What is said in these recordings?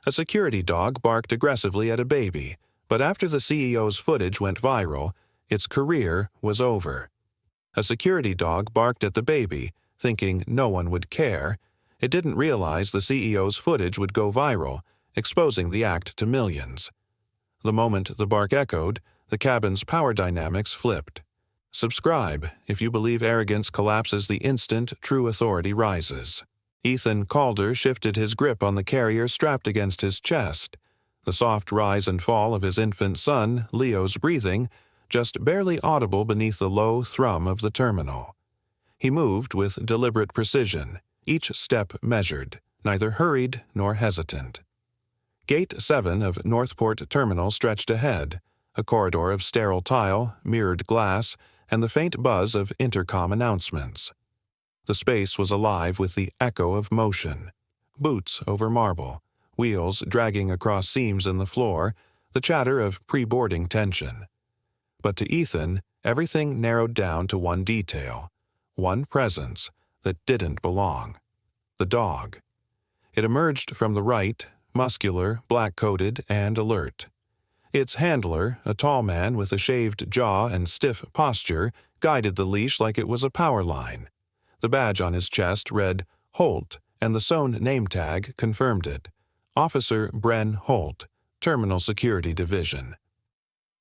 A security dog barked aggressively at a baby, but after the CEO's footage went viral, its career was over. A security dog barked at the baby, thinking no one would care. It didn't realize the CEO's footage would go viral, exposing the act to millions. The moment the bark echoed, the cabin's power dynamics flipped. Subscribe if you believe arrogance collapses the instant true authority rises. Ethan Calder shifted his grip on the carrier strapped against his chest. The soft rise and fall of his infant son, Leo's breathing, just barely audible beneath the low thrum of the terminal. He moved with deliberate precision, each step measured, neither hurried nor hesitant. Gate 7 of Northport Terminal stretched ahead, a corridor of sterile tile, mirrored glass, and the faint buzz of intercom announcements. The space was alive with the echo of motion. Boots over marble, wheels dragging across seams in the floor, the chatter of pre-boarding tension. But to Ethan, everything narrowed down to one detail, one presence that didn't belong. The dog. It emerged from the right, muscular, black-coated, and alert. Its handler, a tall man with a shaved jaw and stiff posture, guided the leash like it was a power line. The badge on his chest read Holt, and the sewn name tag confirmed it. Officer Bren Holt, Terminal Security Division.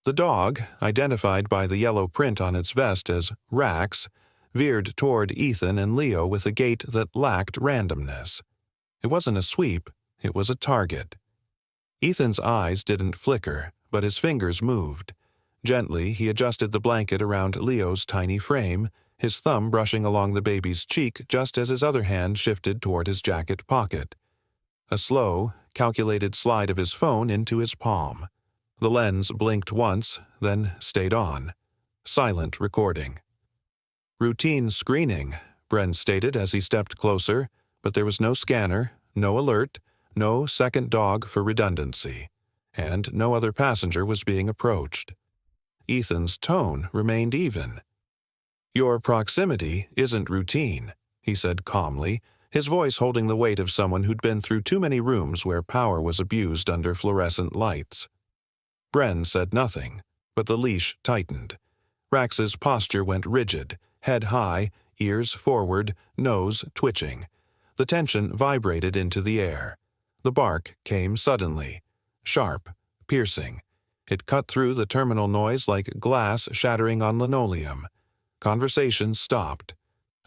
The dog, identified by the yellow print on its vest as Rax, veered toward Ethan and Leo with a gait that lacked randomness. It wasn't a sweep, it was a target. Ethan's eyes didn't flicker, but his fingers moved. Gently, he adjusted the blanket around Leo's tiny frame, his thumb brushing along the baby's cheek just as his other hand shifted toward his jacket pocket. A slow, calculated slide of his phone into his palm. The lens blinked once, then stayed on. Silent recording. Routine screening, Bren stated as he stepped closer, but there was no scanner, no alert, no second dog for redundancy, and no other passenger was being approached. Ethan's tone remained even. "Your proximity isn't routine," he said calmly, his voice holding the weight of someone who'd been through too many rooms where power was abused under fluorescent lights. Bren said nothing, but the leash tightened. Rax's posture went rigid, head high, ears forward, nose twitching. The tension vibrated into the air. The bark came suddenly, sharp, piercing. It cut through the terminal noise like glass shattering on linoleum. Conversations stopped.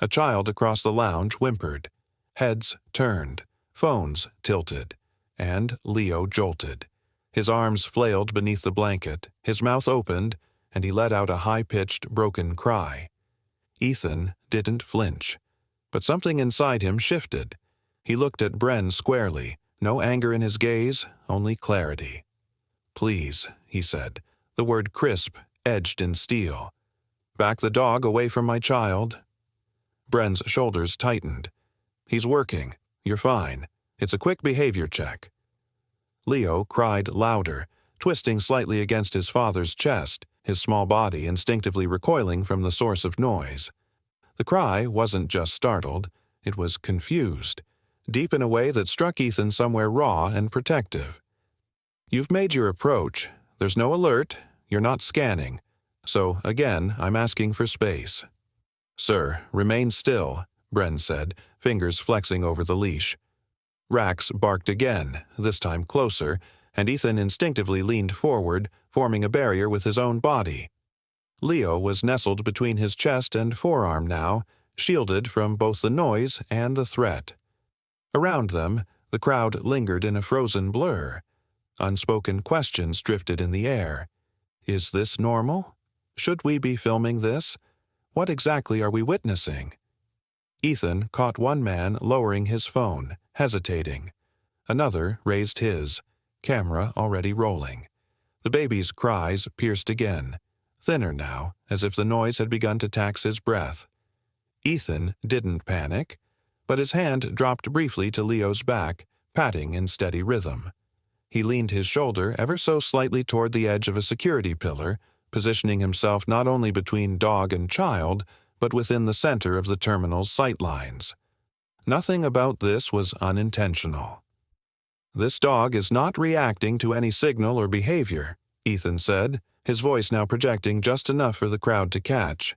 A child across the lounge whimpered. Heads turned, phones tilted, and Leo jolted. His arms flailed beneath the blanket, his mouth opened, and he let out a high-pitched, broken cry. Ethan didn't flinch, but something inside him shifted. He looked at Bren squarely, no anger in his gaze, only clarity. "Please," he said, the word crisp, edged in steel. "Back the dog away from my child." Bren's shoulders tightened. "He's working. You're fine. It's a quick behavior check." Leo cried louder, twisting slightly against his father's chest, his small body instinctively recoiling from the source of noise. The cry wasn't just startled, it was confused, deep in a way that struck Ethan somewhere raw and protective. "You've made your approach. There's no alert. You're not scanning. So, again, I'm asking for space." "Sir, remain still," Bren said, fingers flexing over the leash. Rax barked again, this time closer, and Ethan instinctively leaned forward, forming a barrier with his own body. Leo was nestled between his chest and forearm now, shielded from both the noise and the threat. Around them, the crowd lingered in a frozen blur. Unspoken questions drifted in the air. Is this normal? Should we be filming this? What exactly are we witnessing? Ethan caught one man lowering his phone, hesitating. Another raised his, camera already rolling. The baby's cries pierced again, thinner now, as if the noise had begun to tax his breath. Ethan didn't panic, but his hand dropped briefly to Leo's back, patting in steady rhythm. He leaned his shoulder ever so slightly toward the edge of a security pillar, positioning himself not only between dog and child, but within the center of the terminal's sightlines. Nothing about this was unintentional. "This dog is not reacting to any signal or behavior," Ethan said, his voice now projecting just enough for the crowd to catch.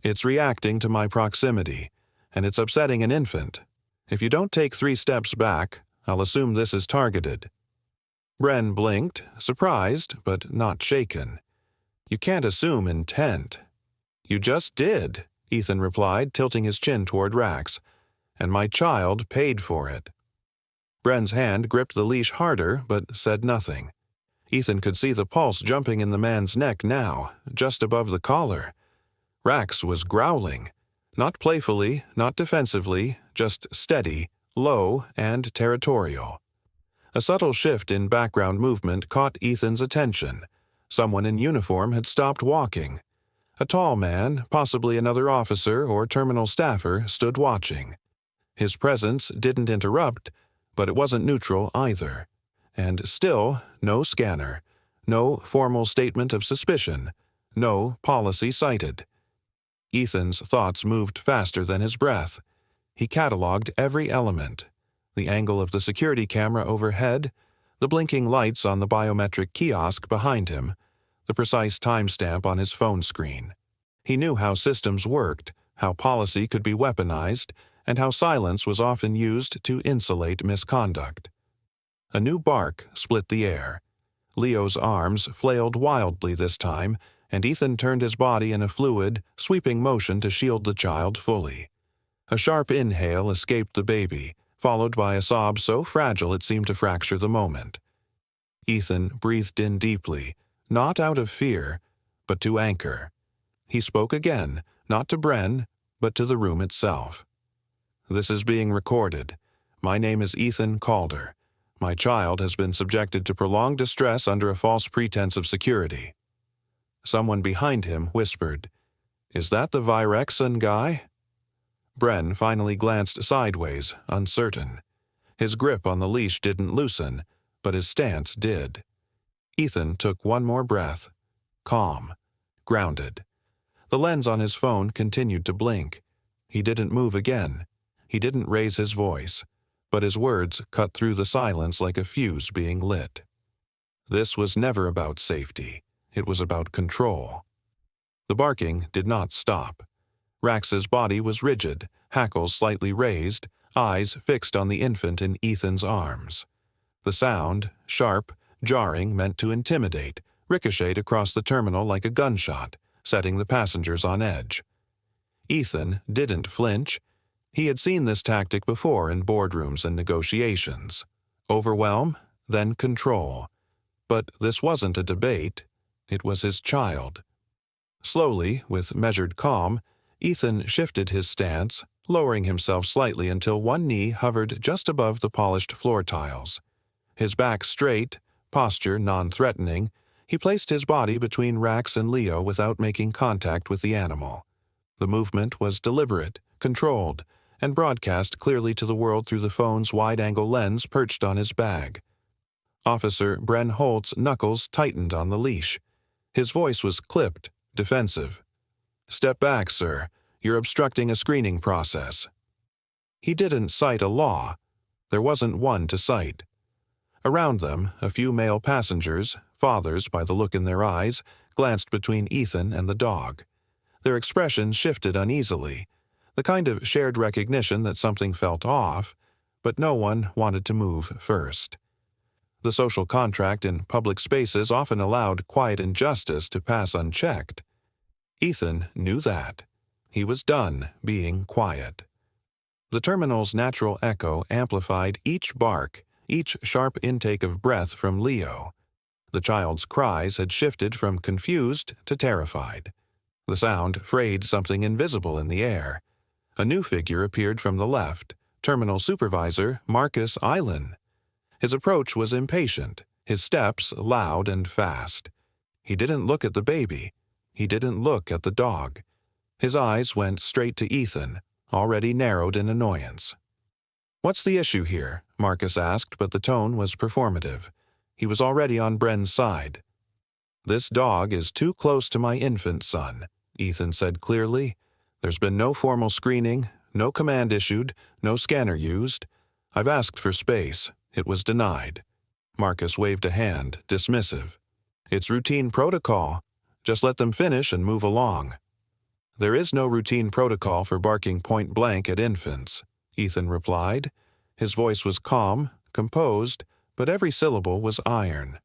"It's reacting to my proximity, and it's upsetting an infant. If you don't take 3 steps back, I'll assume this is targeted." Bren blinked, surprised but not shaken. "You can't assume intent." "You just did," Ethan replied, tilting his chin toward Rax. "And my child paid for it." Bren's hand gripped the leash harder but said nothing. Ethan could see the pulse jumping in the man's neck now, just above the collar. Rax was growling. Not playfully, not defensively, just steady, low, and territorial. A subtle shift in background movement caught Ethan's attention. Someone in uniform had stopped walking. A tall man, possibly another officer or terminal staffer, stood watching. His presence didn't interrupt, but it wasn't neutral either. And still, no scanner, no formal statement of suspicion, no policy cited. Ethan's thoughts moved faster than his breath. He cataloged every element: the angle of the security camera overhead, the blinking lights on the biometric kiosk behind him, the precise timestamp on his phone screen. He knew how systems worked, how policy could be weaponized, and how silence was often used to insulate misconduct. A new bark split the air. Leo's arms flailed wildly this time, and Ethan turned his body in a fluid, sweeping motion to shield the child fully. A sharp inhale escaped the baby, followed by a sob so fragile it seemed to fracture the moment. Ethan breathed in deeply, not out of fear, but to anchor. He spoke again, not to Bren, but to the room itself. "This is being recorded. My name is Ethan Calder. My child has been subjected to prolonged distress under a false pretense of security." Someone behind him whispered, "Is that the Virexon guy?" Bren finally glanced sideways, uncertain. His grip on the leash didn't loosen, but his stance did. Ethan took one more breath. Calm. Grounded. The lens on his phone continued to blink. He didn't move again. He didn't raise his voice, but his words cut through the silence like a fuse being lit. This was never about safety. It was about control. The barking did not stop. Rax's body was rigid, hackles slightly raised, eyes fixed on the infant in Ethan's arms. The sound, sharp, jarring, meant to intimidate, ricocheted across the terminal like a gunshot, setting the passengers on edge. Ethan didn't flinch. He had seen this tactic before in boardrooms and negotiations. Overwhelm, then control. But this wasn't a debate. It was his child. Slowly, with measured calm, Ethan shifted his stance, lowering himself slightly until one knee hovered just above the polished floor tiles. His back straight, posture non-threatening, he placed his body between Rax and Leo without making contact with the animal. The movement was deliberate, controlled, and broadcast clearly to the world through the phone's wide-angle lens perched on his bag. Officer Bren Holt's knuckles tightened on the leash. His voice was clipped, defensive. "Step back, sir. You're obstructing a screening process." He didn't cite a law. There wasn't one to cite. Around them, a few male passengers, fathers by the look in their eyes, glanced between Ethan and the dog. Their expressions shifted uneasily, the kind of shared recognition that something felt off, but no one wanted to move first. The social contract in public spaces often allowed quiet injustice to pass unchecked. Ethan knew that. He was done being quiet. The terminal's natural echo amplified each bark, each sharp intake of breath from Leo. The child's cries had shifted from confused to terrified. The sound frayed something invisible in the air. A new figure appeared from the left, Terminal Supervisor Marcus Island. His approach was impatient, his steps loud and fast. He didn't look at the baby. He didn't look at the dog. His eyes went straight to Ethan, already narrowed in annoyance. "What's the issue here?" Marcus asked, but the tone was performative. He was already on Bren's side. "This dog is too close to my infant son," Ethan said clearly. "There's been no formal screening, no command issued, no scanner used. I've asked for space. It was denied. Marcus waved a hand, dismissive. It's routine protocol. Just let them finish and move along. There is no routine protocol for barking point blank at infants, Ethan replied. His voice was calm, composed, but every syllable was iron.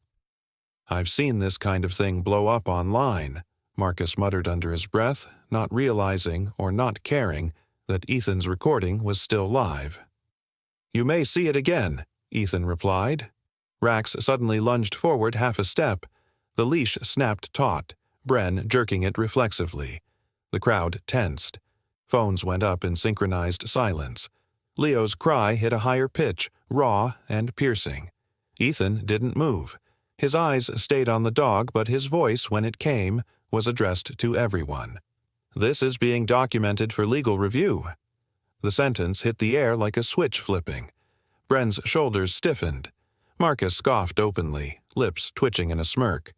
I've seen this kind of thing blow up online, Marcus muttered under his breath, not realizing or not caring that Ethan's recording was still live. You may see it again, Ethan replied. Rax suddenly lunged forward half a step. The leash snapped taut, Bren jerking it reflexively. The crowd tensed. Phones went up in synchronized silence. Leo's cry hit a higher pitch, raw and piercing. Ethan didn't move. His eyes stayed on the dog, but his voice, when it came, was addressed to everyone. This is being documented for legal review. The sentence hit the air like a switch flipping. Bren's shoulders stiffened. Marcus scoffed openly, lips twitching in a smirk.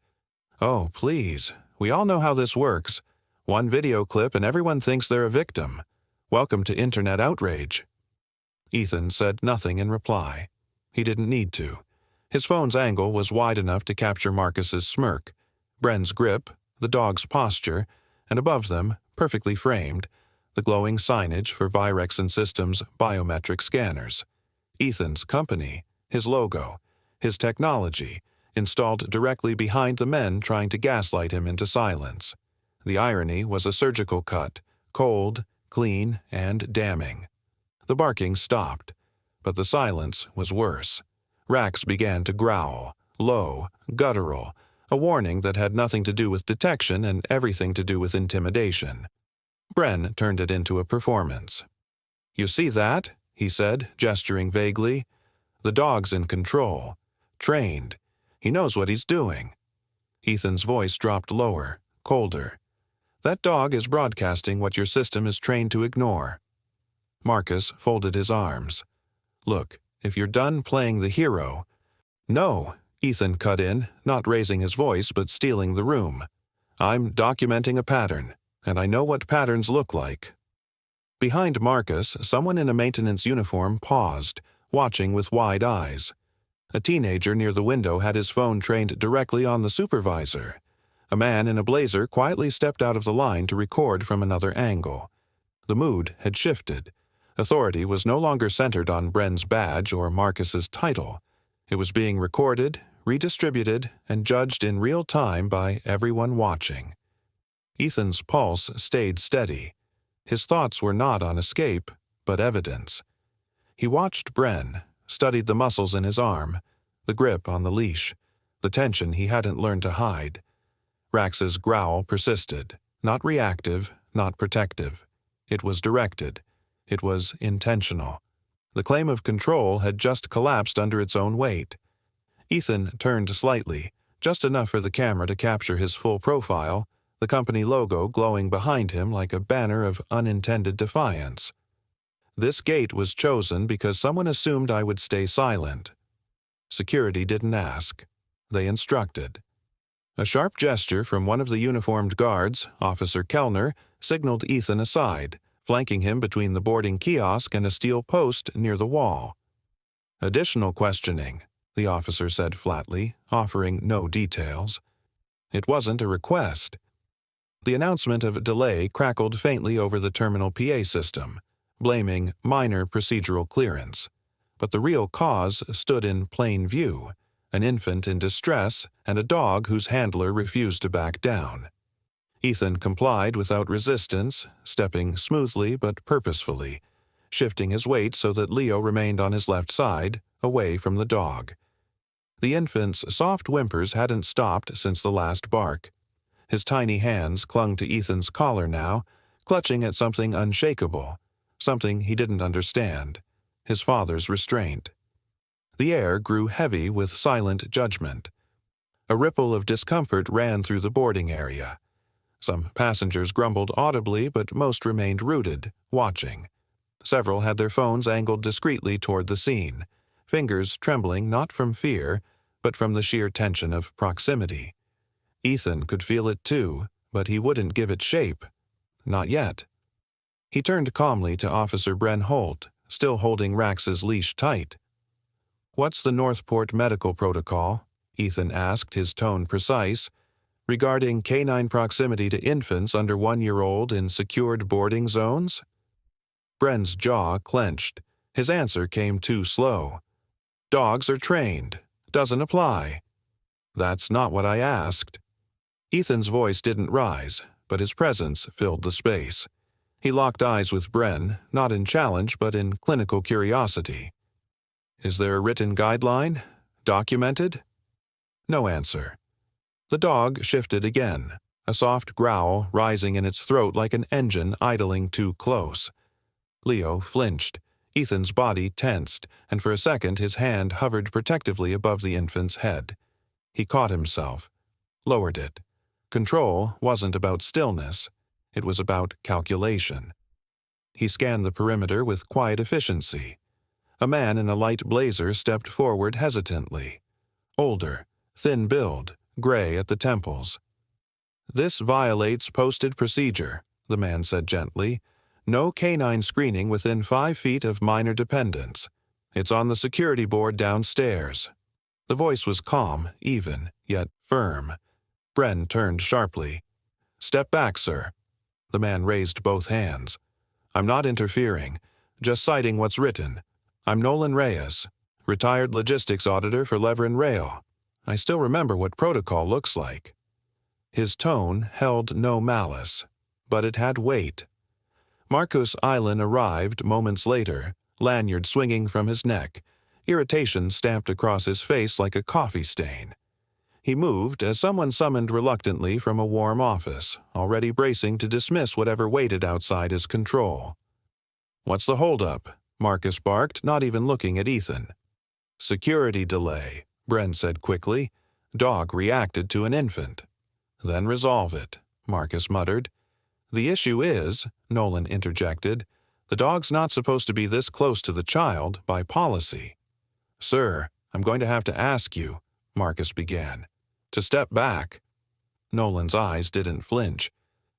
Oh, please. We all know how this works. One video clip and everyone thinks they're a victim. Welcome to internet outrage. Ethan said nothing in reply. He didn't need to. His phone's angle was wide enough to capture Marcus's smirk, Bren's grip, the dog's posture, and above them, perfectly framed, the glowing signage for Virex & Systems biometric scanners. Ethan's company, his logo, his technology, installed directly behind the men trying to gaslight him into silence. The irony was a surgical cut, cold, clean, and damning. The barking stopped, but the silence was worse. Rax began to growl, low, guttural, a warning that had nothing to do with detection and everything to do with intimidation. Bren turned it into a performance. You see that? He said, gesturing vaguely. The dog's in control. Trained. He knows what he's doing. Ethan's voice dropped lower, colder. That dog is broadcasting what your system is trained to ignore. Marcus folded his arms. Look, if you're done playing the hero— No, Ethan cut in, not raising his voice but stealing the room. I'm documenting a pattern, and I know what patterns look like. Behind Marcus, someone in a maintenance uniform paused, watching with wide eyes. A teenager near the window had his phone trained directly on the supervisor. A man in a blazer quietly stepped out of the line to record from another angle. The mood had shifted. Authority was no longer centered on Bren's badge or Marcus's title. It was being recorded, redistributed, and judged in real time by everyone watching. Ethan's pulse stayed steady. His thoughts were not on escape, but evidence. He watched Bren, studied the muscles in his arm, the grip on the leash, the tension he hadn't learned to hide. Rax's growl persisted, not reactive, not protective. It was directed. It was intentional. The claim of control had just collapsed under its own weight. Ethan turned slightly, just enough for the camera to capture his full profile, the company logo glowing behind him like a banner of unintended defiance. This gate was chosen because someone assumed I would stay silent. Security didn't ask. They instructed. A sharp gesture from one of the uniformed guards, Officer Kellner, signaled Ethan aside, flanking him between the boarding kiosk and a steel post near the wall. Additional questioning, the officer said flatly, offering no details. It wasn't a request. The announcement of delay crackled faintly over the terminal PA system, blaming minor procedural clearance. But the real cause stood in plain view: an infant in distress and a dog whose handler refused to back down. Ethan complied without resistance, stepping smoothly but purposefully, shifting his weight so that Leo remained on his left side, away from the dog. The infant's soft whimpers hadn't stopped since the last bark. His tiny hands clung to Ethan's collar now, clutching at something unshakable, something he didn't understand, his father's restraint. The air grew heavy with silent judgment. A ripple of discomfort ran through the boarding area. Some passengers grumbled audibly, but most remained rooted, watching. Several had their phones angled discreetly toward the scene, fingers trembling not from fear, but from the sheer tension of proximity. Ethan could feel it too, but he wouldn't give it shape. Not yet. He turned calmly to Officer Bren Holt, still holding Rax's leash tight. "What's the Northport medical protocol?" Ethan asked, his tone precise. "Regarding canine proximity to infants under 1-year-old in secured boarding zones?" Bren's jaw clenched. His answer came too slow. "Dogs are trained. Doesn't apply." "That's not what I asked." Ethan's voice didn't rise, but his presence filled the space. He locked eyes with Bren, not in challenge but in clinical curiosity. "Is there a written guideline? Documented?" No answer. The dog shifted again, a soft growl rising in its throat like an engine idling too close. Leo flinched. Ethan's body tensed, and for a second his hand hovered protectively above the infant's head. He caught himself, lowered it. Control wasn't about stillness. It was about calculation. He scanned the perimeter with quiet efficiency. A man in a light blazer stepped forward hesitantly. Older, thin build, gray at the temples. "This violates posted procedure," the man said gently. "No canine screening within 5 feet of minor dependents. It's on the security board downstairs." The voice was calm, even, yet firm. Bren turned sharply. "Step back, sir." The man raised both hands. "I'm not interfering, just citing what's written. I'm Nolan Reyes, retired logistics auditor for Lever and Rail. I still remember what protocol looks like." His tone held no malice, but it had weight. Marcus Island arrived moments later, lanyard swinging from his neck, irritation stamped across his face like a coffee stain. He moved as someone summoned reluctantly from a warm office, already bracing to dismiss whatever waited outside his control. "What's the holdup?" Marcus barked, not even looking at Ethan. "Security delay," Bren said quickly. "Dog reacted to an infant." "Then resolve it," Marcus muttered. "The issue is," Nolan interjected, "the dog's not supposed to be this close to the child by policy." "Sir, I'm going to have to ask you," Marcus began, "to step back." Nolan's eyes didn't flinch.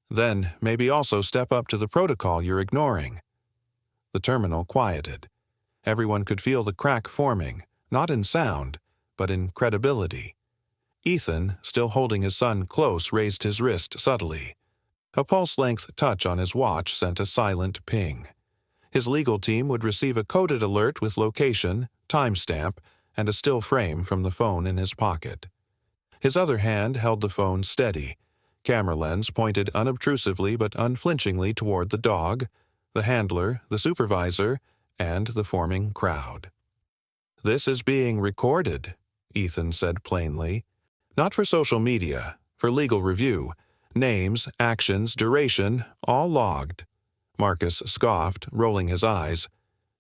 "Then maybe also step up to the protocol you're ignoring." The terminal quieted. Everyone could feel the crack forming, not in sound, but in credibility. Ethan, still holding his son close, raised his wrist subtly. A pulse-length touch on his watch sent a silent ping. His legal team would receive a coded alert with location, timestamp, and a still frame from the phone in his pocket. His other hand held the phone steady, camera lens pointed unobtrusively but unflinchingly toward the dog, the handler, the supervisor, and the forming crowd. "This is being recorded," Ethan said plainly. "Not for social media, for legal review. Names, actions, duration, all logged." Marcus scoffed, rolling his eyes.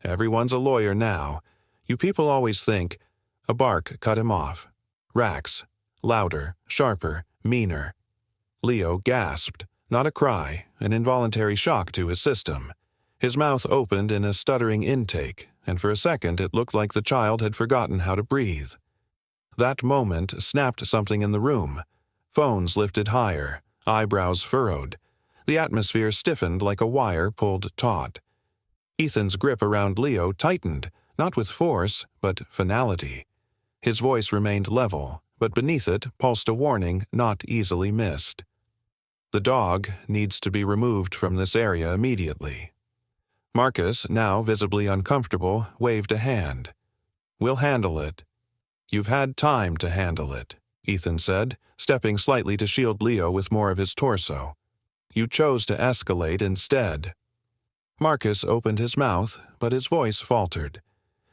"Everyone's a lawyer now. You people always think—" A bark cut him off. Racks. Louder, sharper, meaner. Leo gasped, not a cry, an involuntary shock to his system. His mouth opened in a stuttering intake, and for a second it looked like the child had forgotten how to breathe. That moment snapped something in the room. Phones lifted higher, eyebrows furrowed. The atmosphere stiffened like a wire pulled taut. Ethan's grip around Leo tightened, not with force, but finality. His voice remained level, but beneath it pulsed a warning not easily missed. "The dog needs to be removed from this area immediately." Marcus, now visibly uncomfortable, waved a hand. "We'll handle it." "You've had time to handle it," Ethan said, stepping slightly to shield Leo with more of his torso. "You chose to escalate instead." Marcus opened his mouth, but his voice faltered.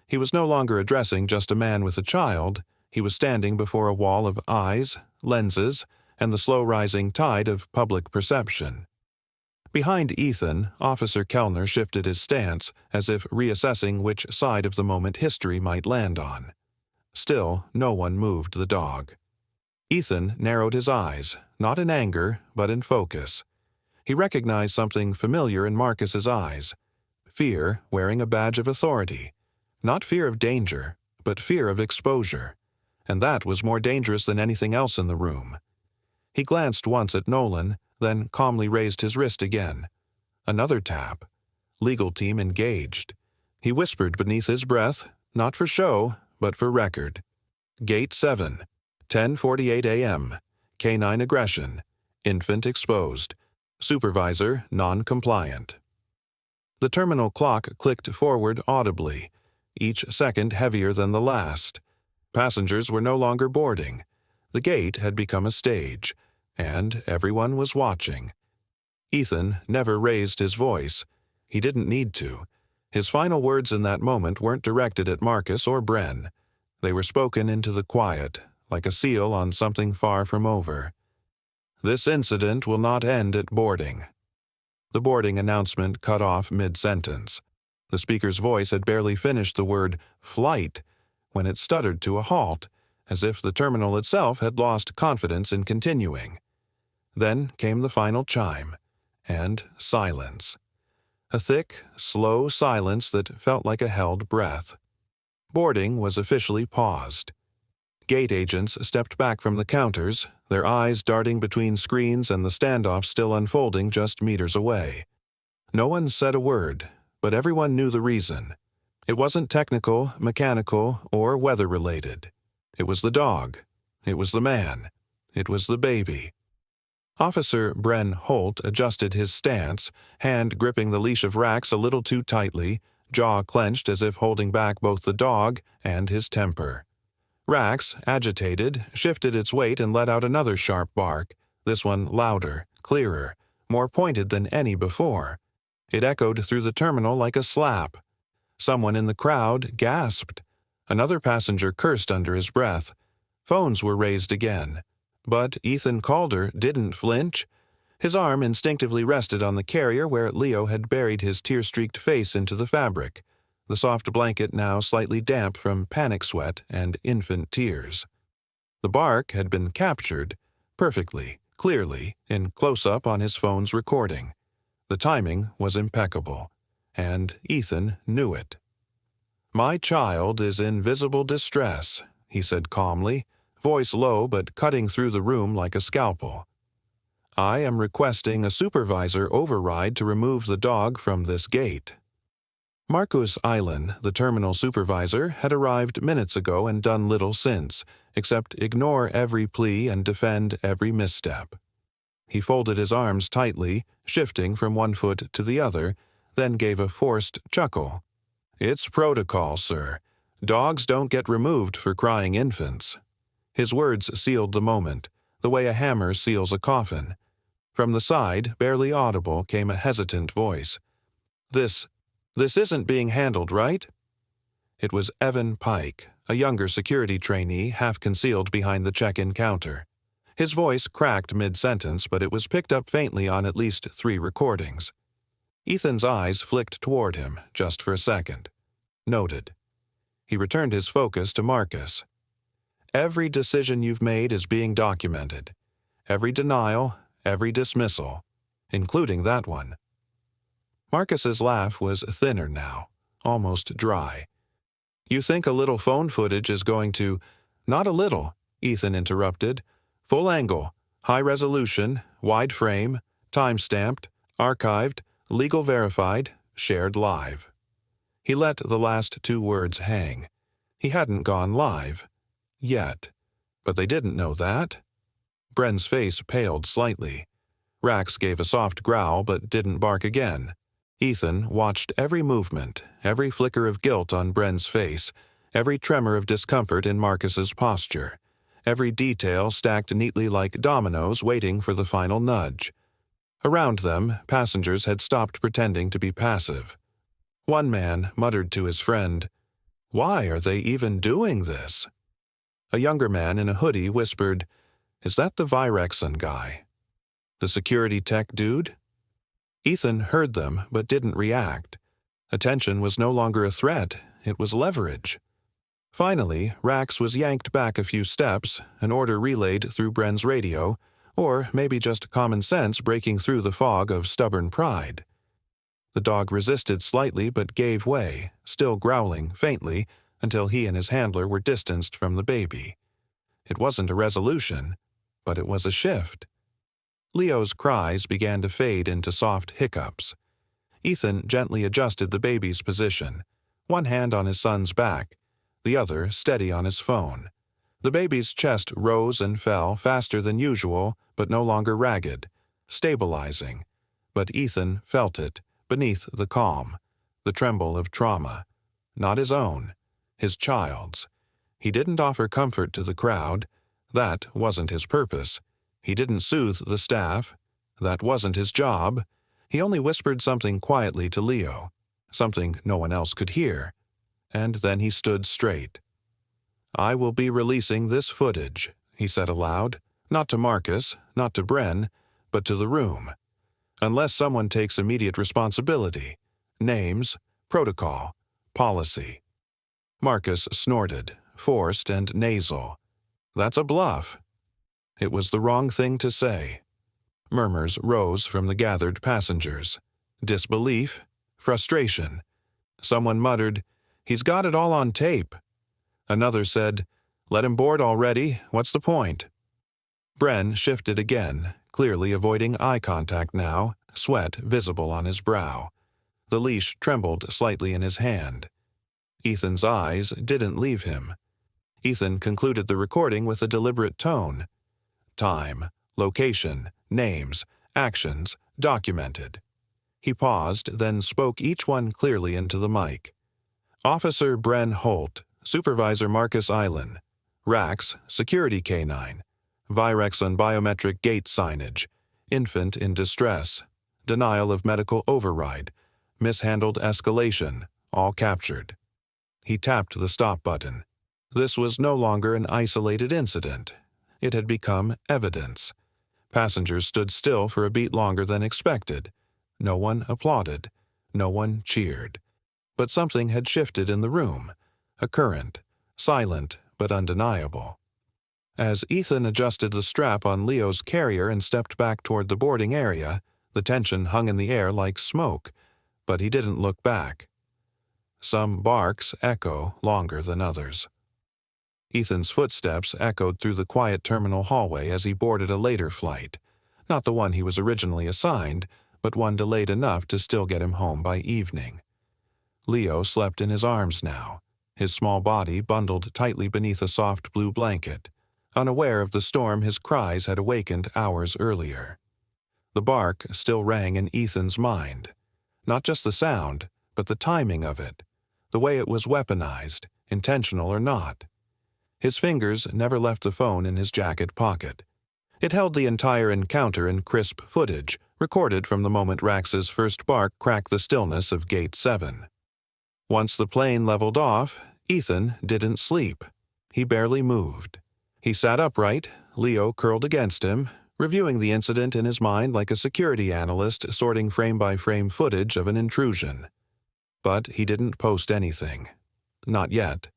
He was no longer addressing just a man with a child. He was standing before a wall of eyes, lenses, and the slow-rising tide of public perception. Behind Ethan, Officer Kellner shifted his stance, as if reassessing which side of the moment history might land on. Still, no one moved the dog. Ethan narrowed his eyes, not in anger, but in focus. He recognized something familiar in Marcus's eyes. Fear wearing a badge of authority. Not fear of danger, but fear of exposure. And that was more dangerous than anything else in the room. He glanced once at Nolan, then calmly raised his wrist again. Another tap. Legal team engaged. He whispered beneath his breath, not for show, but for record. Gate 7, 10:48 a.m. Canine aggression. Infant exposed. Supervisor non-compliant. The terminal clock clicked forward audibly, each second heavier than the last. Passengers were no longer boarding. The gate had become a stage, and everyone was watching. Ethan never raised his voice. He didn't need to. His final words in that moment weren't directed at Marcus or Bren. They were spoken into the quiet, like a seal on something far from over. This incident will not end at boarding. The boarding announcement cut off mid-sentence. The speaker's voice had barely finished the word flight when it stuttered to a halt, as if the terminal itself had lost confidence in continuing. Then came the final chime, and silence. A thick, slow silence that felt like a held breath. Boarding was officially paused. Gate agents stepped back from the counters, their eyes darting between screens and the standoff still unfolding just meters away. No one said a word, but everyone knew the reason. It wasn't technical, mechanical, or weather-related. It was the dog. It was the man. It was the baby. Officer Bren Holt adjusted his stance, hand gripping the leash of Rax a little too tightly, jaw clenched as if holding back both the dog and his temper. Rax, agitated, shifted its weight and let out another sharp bark, this one louder, clearer, more pointed than any before. It echoed through the terminal like a slap. Someone in the crowd gasped. Another passenger cursed under his breath. Phones were raised again. But Ethan Calder didn't flinch. His arm instinctively rested on the carrier where Leo had buried his tear-streaked face into the fabric, the soft blanket now slightly damp from panic sweat and infant tears. The bark had been captured, perfectly, clearly, in close-up on his phone's recording. The timing was impeccable, and Ethan knew it. "My child is in visible distress," he said calmly, voice low but cutting through the room like a scalpel. "I am requesting a supervisor override to remove the dog from this gate." Marcus Island, the terminal supervisor, had arrived minutes ago and done little since, except ignore every plea and defend every misstep. He folded his arms tightly, shifting from one foot to the other, then gave a forced chuckle. "It's protocol, sir. Dogs don't get removed for crying infants." His words sealed the moment, the way a hammer seals a coffin. From the side, barely audible, came a hesitant voice. This isn't being handled, right?" It was Evan Pike, a younger security trainee half concealed behind the check-in counter. His voice cracked mid-sentence, but it was picked up faintly on at least 3 recordings. Ethan's eyes flicked toward him, just for a second. Noted. He returned his focus to Marcus. "Every decision you've made is being documented. Every denial, every dismissal, including that one." Marcus's laugh was thinner now, almost dry. "You think a little phone footage is going to—" "Not a little," Ethan interrupted. "Full angle, high resolution, wide frame, time-stamped, archived, legal verified, shared live." He let the last 2 words hang. He hadn't gone live. Yet. But they didn't know that. Bren's face paled slightly. Rax gave a soft growl but didn't bark again. Ethan watched every movement, every flicker of guilt on Bren's face, every tremor of discomfort in Marcus's posture, every detail stacked neatly like dominoes waiting for the final nudge. Around them, passengers had stopped pretending to be passive. One man muttered to his friend, "Why are they even doing this?" A younger man in a hoodie whispered, "Is that the Virexon guy? The security tech dude?" Ethan heard them but didn't react. Attention was no longer a threat, it was leverage. Finally, Rax was yanked back a few steps, an order relayed through Bren's radio, or maybe just common sense breaking through the fog of stubborn pride. The dog resisted slightly but gave way, still growling faintly, until he and his handler were distanced from the baby. It wasn't a resolution, but it was a shift. Leo's cries began to fade into soft hiccups. Ethan gently adjusted the baby's position, one hand on his son's back, the other steady on his phone. The baby's chest rose and fell faster than usual, but no longer ragged, stabilizing. But Ethan felt it, beneath the calm, the tremble of trauma. Not his own, his child's. He didn't offer comfort to the crowd. That wasn't his purpose. He didn't soothe the staff. That wasn't his job. He only whispered something quietly to Leo, something no one else could hear. And then he stood straight. "I will be releasing this footage," he said aloud, not to Marcus, not to Bren, but to the room. "Unless someone takes immediate responsibility. Names, protocol, policy." Marcus snorted, forced and nasal. "That's a bluff." It was the wrong thing to say. Murmurs rose from the gathered passengers. Disbelief, frustration. Someone muttered, "He's got it all on tape." Another said, "Let him board already, what's the point?" Bren shifted again, clearly avoiding eye contact now, sweat visible on his brow. The leash trembled slightly in his hand. Ethan's eyes didn't leave him. Ethan concluded the recording with a deliberate tone. Time, location, names, actions, documented. He paused, then spoke each one clearly into the mic. Officer Bren Holt, Supervisor Marcus Island, Rax, Security K9, Virex on biometric gate signage, infant in distress, denial of medical override, mishandled escalation, all captured. He tapped the stop button. This was no longer an isolated incident. It had become evidence. Passengers stood still for a beat longer than expected. No one applauded. No one cheered. But something had shifted in the room. A current, silent but undeniable. As Ethan adjusted the strap on Leo's carrier and stepped back toward the boarding area, the tension hung in the air like smoke, but he didn't look back. Some barks echo longer than others. Ethan's footsteps echoed through the quiet terminal hallway as he boarded a later flight, not the one he was originally assigned, but one delayed enough to still get him home by evening. Leo slept in his arms now, his small body bundled tightly beneath a soft blue blanket, unaware of the storm his cries had awakened hours earlier. The bark still rang in Ethan's mind. Not just the sound, but the timing of it, the way it was weaponized, intentional or not. His fingers never left the phone in his jacket pocket. It held the entire encounter in crisp footage, recorded from the moment Rax's first bark cracked the stillness of Gate 7. Once the plane leveled off, Ethan didn't sleep. He barely moved. He sat upright, Leo curled against him, reviewing the incident in his mind like a security analyst sorting frame-by-frame footage of an intrusion. But he didn't post anything. Not yet.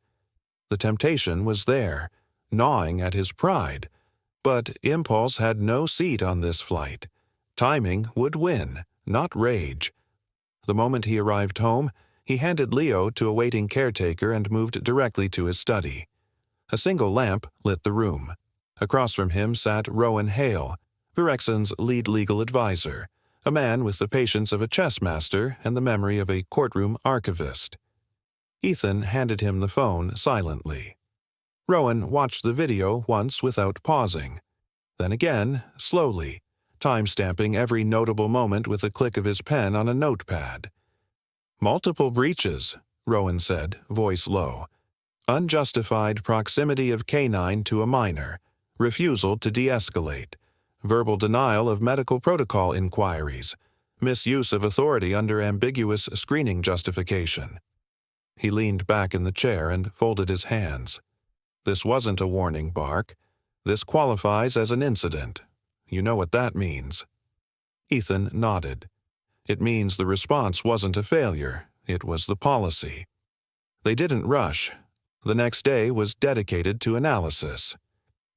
The temptation was there, gnawing at his pride. But impulse had no seat on this flight. Timing would win, not rage. The moment he arrived home, he handed Leo to a waiting caretaker and moved directly to his study. A single lamp lit the room. Across from him sat Rowan Hale, Virexon's lead legal advisor, a man with the patience of a chess master and the memory of a courtroom archivist. Ethan handed him the phone silently. Rowan watched the video once without pausing. Then again, slowly, time-stamping every notable moment with a click of his pen on a notepad. "Multiple breaches," Rowan said, voice low. "Unjustified proximity of K9 to a minor, refusal to de-escalate, verbal denial of medical protocol inquiries, misuse of authority under ambiguous screening justification." He leaned back in the chair and folded his hands. "This wasn't a warning bark. This qualifies as an incident. You know what that means." Ethan nodded. It means the response wasn't a failure. It was the policy. They didn't rush. The next day was dedicated to analysis.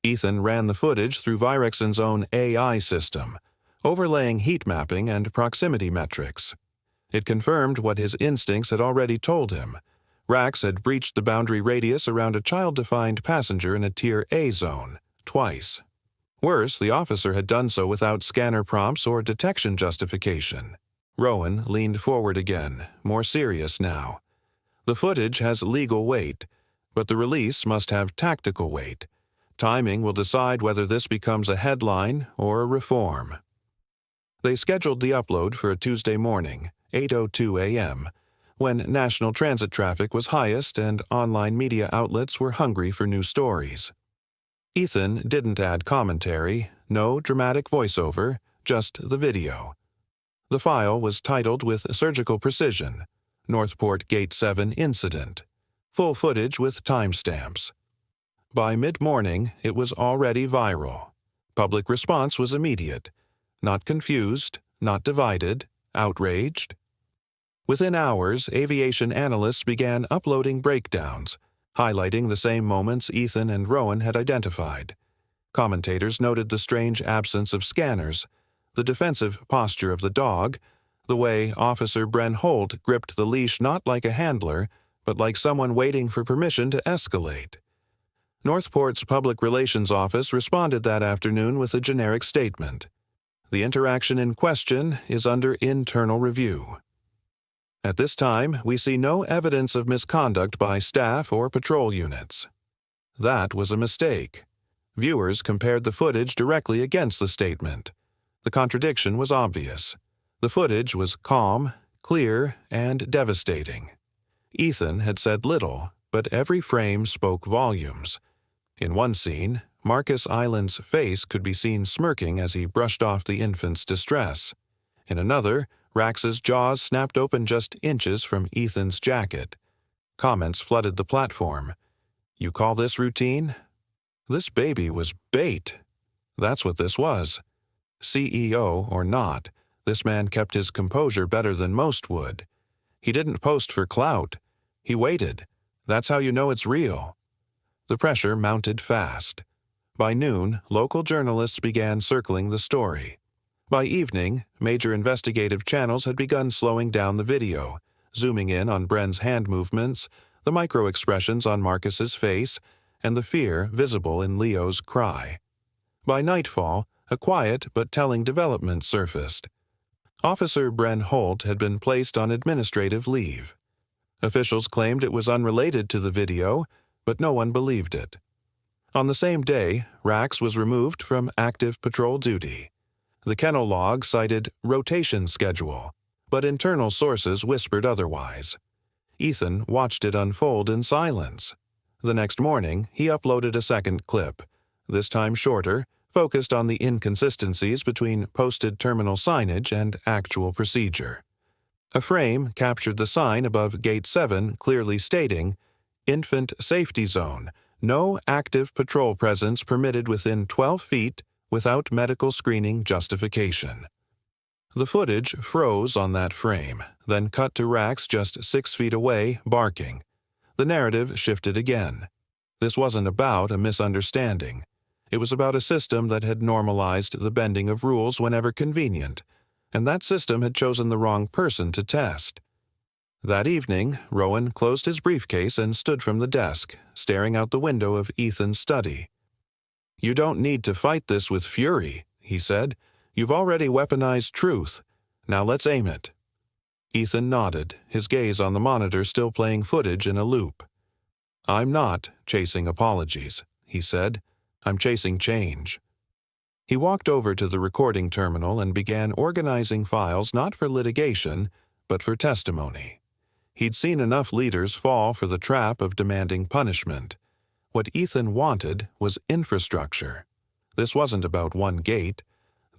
Ethan ran the footage through Virexon's own AI system, overlaying heat mapping and proximity metrics. It confirmed what his instincts had already told him. Rax had breached the boundary radius around a child-defined passenger in a Tier A zone, twice. Worse, the officer had done so without scanner prompts or detection justification. Rowan leaned forward again, more serious now. "The footage has legal weight. But the release must have tactical weight. Timing will decide whether this becomes a headline or a reform. They scheduled the upload for a Tuesday morning, 8:02 a.m., when national transit traffic was highest and online media outlets were hungry for new stories. Ethan didn't add commentary, no dramatic voiceover, just the video. The file was titled with surgical precision, Northport Gate 7 Incident, full footage with timestamps. By mid-morning, it was already viral. Public response was immediate. Not confused, not divided, outraged. Within hours, aviation analysts began uploading breakdowns, highlighting the same moments Ethan and Rowan had identified. Commentators noted the strange absence of scanners, the defensive posture of the dog, the way Officer Bren Holt gripped the leash not like a handler, but like someone waiting for permission to escalate. Northport's Public Relations Office responded that afternoon with a generic statement. The interaction in question is under internal review. At this time, we see no evidence of misconduct by staff or patrol units. That was a mistake. Viewers compared the footage directly against the statement. The contradiction was obvious. The footage was calm, clear, and devastating. Ethan had said little, but every frame spoke volumes. In one scene, Marcus Island's face could be seen smirking as he brushed off the infant's distress. In another, Rax's jaws snapped open just inches from Ethan's jacket. Comments flooded the platform. "You call this routine? This baby was bait." That's what this was. CEO or not, this man kept his composure better than most would. He didn't post for clout. He waited. That's how you know it's real. The pressure mounted fast. By noon, local journalists began circling the story. By evening, major investigative channels had begun slowing down the video, zooming in on Bren's hand movements, the micro-expressions on Marcus's face, and the fear visible in Leo's cry. By nightfall, a quiet but telling development surfaced. Officer Bren Holt had been placed on administrative leave. Officials claimed it was unrelated to the video, but no one believed it. On the same day, Rax was removed from active patrol duty. The kennel log cited rotation schedule, but internal sources whispered otherwise. Ethan watched it unfold in silence. The next morning, he uploaded a second clip, this time shorter, focused on the inconsistencies between posted terminal signage and actual procedure. A frame captured the sign above Gate 7 clearly stating, "Infant Safety Zone. No active patrol presence permitted within 12 feet without medical screening justification." The footage froze on that frame, then cut to Rax just 6 feet away, barking. The narrative shifted again. This wasn't about a misunderstanding. It was about a system that had normalized the bending of rules whenever convenient, and that system had chosen the wrong person to test. That evening, Rowan closed his briefcase and stood from the desk, staring out the window of Ethan's study. "You don't need to fight this with fury," he said. "You've already weaponized truth. Now let's aim it." Ethan nodded, his gaze on the monitor still playing footage in a loop. "I'm not chasing apologies," he said. "I'm chasing change." He walked over to the recording terminal and began organizing files not for litigation, but for testimony. He'd seen enough leaders fall for the trap of demanding punishment. What Ethan wanted was infrastructure. This wasn't about one gate.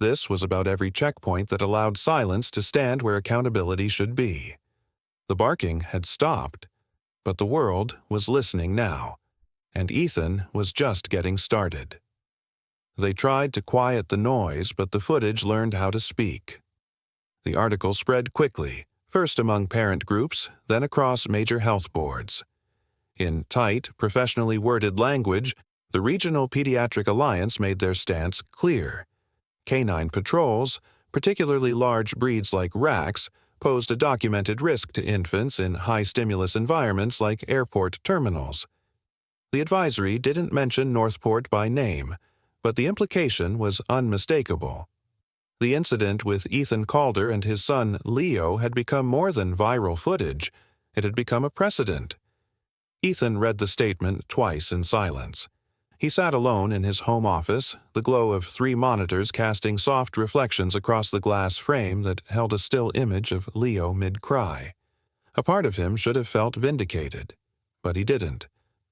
This was about every checkpoint that allowed silence to stand where accountability should be. The barking had stopped, but the world was listening now, and Ethan was just getting started. They tried to quiet the noise, but the footage learned how to speak. The article spread quickly, first among parent groups, then across major health boards. In tight, professionally worded language, the Regional Pediatric Alliance made their stance clear. Canine patrols, particularly large breeds like Rax, posed a documented risk to infants in high-stimulus environments like airport terminals. The advisory didn't mention Northport by name, but the implication was unmistakable. The incident with Ethan Calder and his son Leo had become more than viral footage. It had become a precedent. Ethan read the statement twice in silence. He sat alone in his home office, the glow of 3 monitors casting soft reflections across the glass frame that held a still image of Leo mid-cry. A part of him should have felt vindicated. But he didn't.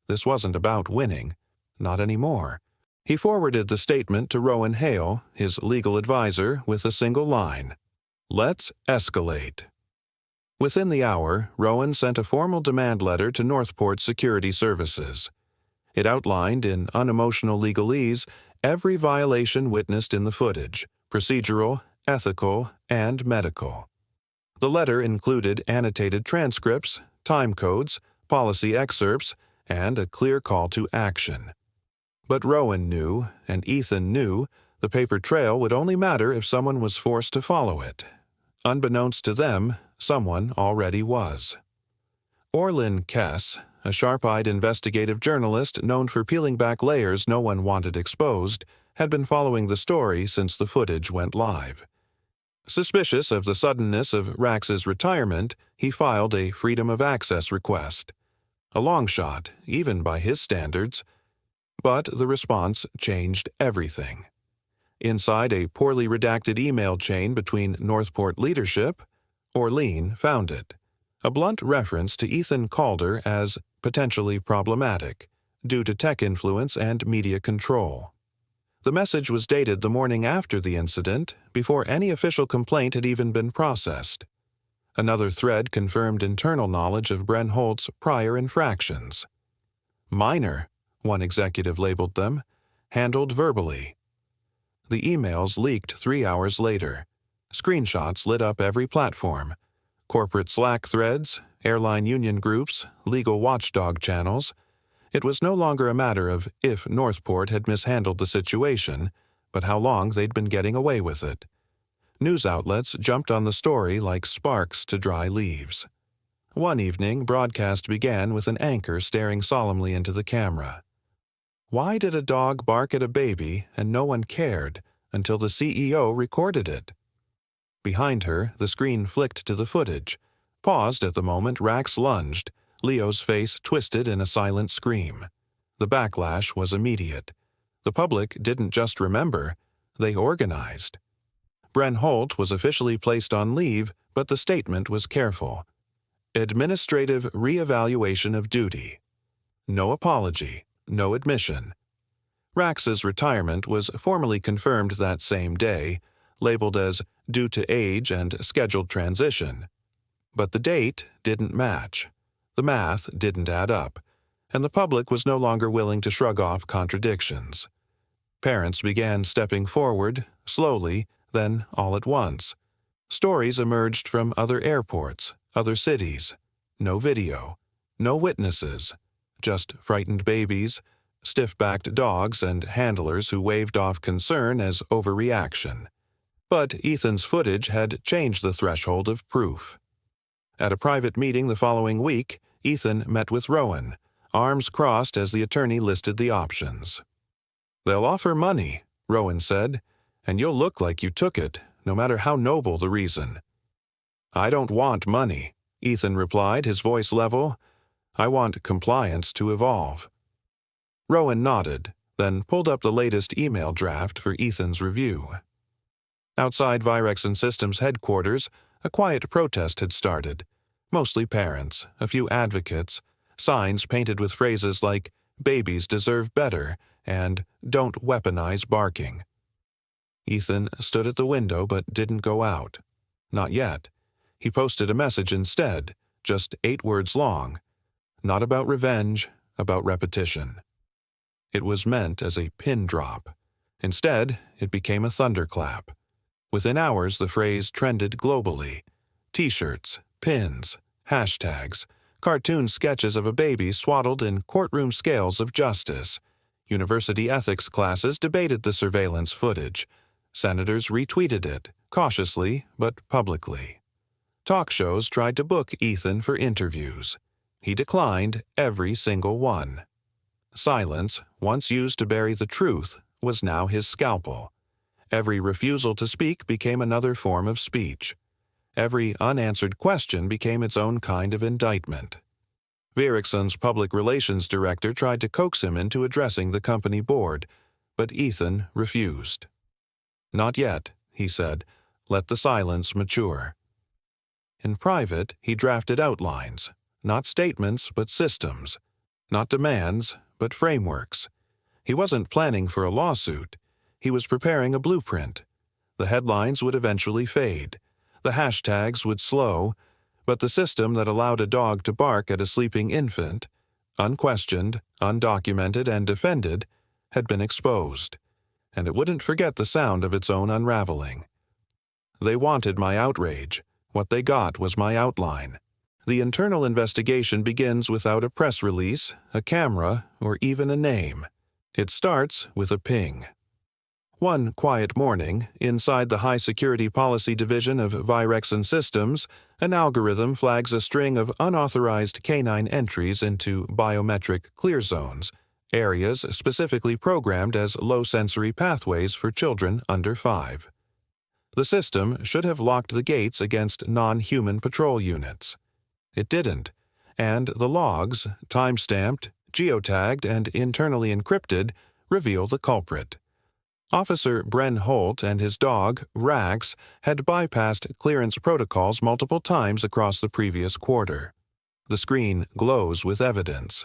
This wasn't about winning. Not anymore. He forwarded the statement to Rowan Hale, his legal advisor, with a single line. "Let's escalate." Within the hour, Rowan sent a formal demand letter to Northport Security Services. It outlined in unemotional legalese every violation witnessed in the footage, procedural, ethical, and medical. The letter included annotated transcripts, time codes, policy excerpts, and a clear call to action. But Rowan knew, and Ethan knew, the paper trail would only matter if someone was forced to follow it. Unbeknownst to them, someone already was. Orlin Kess, a sharp-eyed investigative journalist known for peeling back layers no one wanted exposed, had been following the story since the footage went live. Suspicious of the suddenness of Rax's retirement, he filed a Freedom of Access request. A long shot, even by his standards. But the response changed everything. Inside a poorly redacted email chain between Northport leadership, Orlean found it. A blunt reference to Ethan Calder as potentially problematic, due to tech influence and media control. The message was dated the morning after the incident, before any official complaint had even been processed. Another thread confirmed internal knowledge of Brenholt's prior infractions. Minor, one executive labeled them, handled verbally. The emails leaked 3 hours later. Screenshots lit up every platform. Corporate Slack threads, airline union groups, legal watchdog channels. It was no longer a matter of if Northport had mishandled the situation, but how long they'd been getting away with it. News outlets jumped on the story like sparks to dry leaves. One evening, broadcast began with an anchor staring solemnly into the camera. Why did a dog bark at a baby and no one cared until the CEO recorded it? Behind her, the screen flicked to the footage. Paused at the moment Rax lunged, Leo's face twisted in a silent scream. The backlash was immediate. The public didn't just remember, they organized. Brenholt was officially placed on leave, but the statement was careful. Administrative reevaluation of duty. No apology, no admission. Rax's retirement was formally confirmed that same day, labeled as due to age and scheduled transition. But the date didn't match. The math didn't add up, and the public was no longer willing to shrug off contradictions. Parents began stepping forward, slowly, then all at once. Stories emerged from other airports, other cities. No video, no witnesses, just frightened babies, stiff-backed dogs, and handlers who waved off concern as overreaction. But Ethan's footage had changed the threshold of proof. At a private meeting the following week, Ethan met with Rowan, arms crossed as the attorney listed the options. "They'll offer money," Rowan said, "and you'll look like you took it, no matter how noble the reason." "I don't want money," Ethan replied, his voice level. "I want compliance to evolve." Rowan nodded, then pulled up the latest email draft for Ethan's review. Outside Virexon Systems headquarters, a quiet protest had started. Mostly parents, a few advocates, signs painted with phrases like, "Babies deserve better," and "Don't weaponize barking." Ethan stood at the window but didn't go out. Not yet. He posted a message instead, just 8 words long. Not about revenge, about repetition. It was meant as a pin drop. Instead, it became a thunderclap. Within hours, the phrase trended globally. T-shirts, pins, hashtags, cartoon sketches of a baby swaddled in courtroom scales of justice. University ethics classes debated the surveillance footage. Senators retweeted it, cautiously but publicly. Talk shows tried to book Ethan for interviews. He declined every single one. Silence, once used to bury the truth, was now his scalpel. Every refusal to speak became another form of speech. Every unanswered question became its own kind of indictment. Verixon's public relations director tried to coax him into addressing the company board, but Ethan refused. "Not yet," he said. "Let the silence mature." In private, he drafted outlines, not statements but systems, not demands but frameworks. He wasn't planning for a lawsuit. He was preparing a blueprint. The headlines would eventually fade. The hashtags would slow, but the system that allowed a dog to bark at a sleeping infant, unquestioned, undocumented, and defended, had been exposed, and it wouldn't forget the sound of its own unraveling. They wanted my outrage. What they got was my outline. The internal investigation begins without a press release, a camera, or even a name. It starts with a ping. One quiet morning, inside the high-security policy division of Virexon Systems, an algorithm flags a string of unauthorized canine entries into biometric clear zones, areas specifically programmed as low-sensory pathways for children under 5. The system should have locked the gates against non-human patrol units. It didn't, and the logs, time-stamped, geotagged, and internally encrypted, reveal the culprit. Officer Bren Holt and his dog, Rax, had bypassed clearance protocols multiple times across the previous quarter. The screen glows with evidence.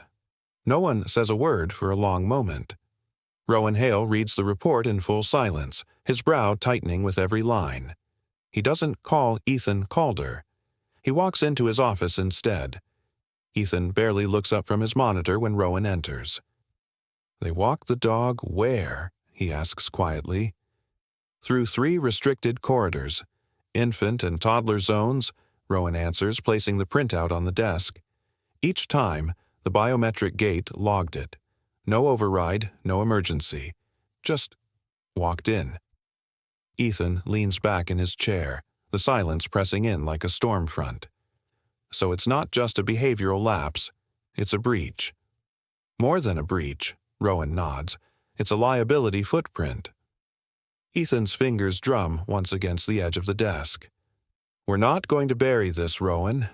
No one says a word for a long moment. Rowan Hale reads the report in full silence, his brow tightening with every line. He doesn't call Ethan Calder. He walks into his office instead. Ethan barely looks up from his monitor when Rowan enters. "They walk the dog where?" he asks quietly. "Through 3 restricted corridors. Infant and toddler zones," Rowan answers, placing the printout on the desk. Each time, the biometric gate logged it. No override, no emergency. Just walked in. Ethan leans back in his chair, the silence pressing in like a storm front. So it's not just a behavioral lapse, it's a breach. More than a breach, Rowan nods. It's a liability footprint. Ethan's fingers drum once against the edge of the desk. "We're not going to bury this, Rowan.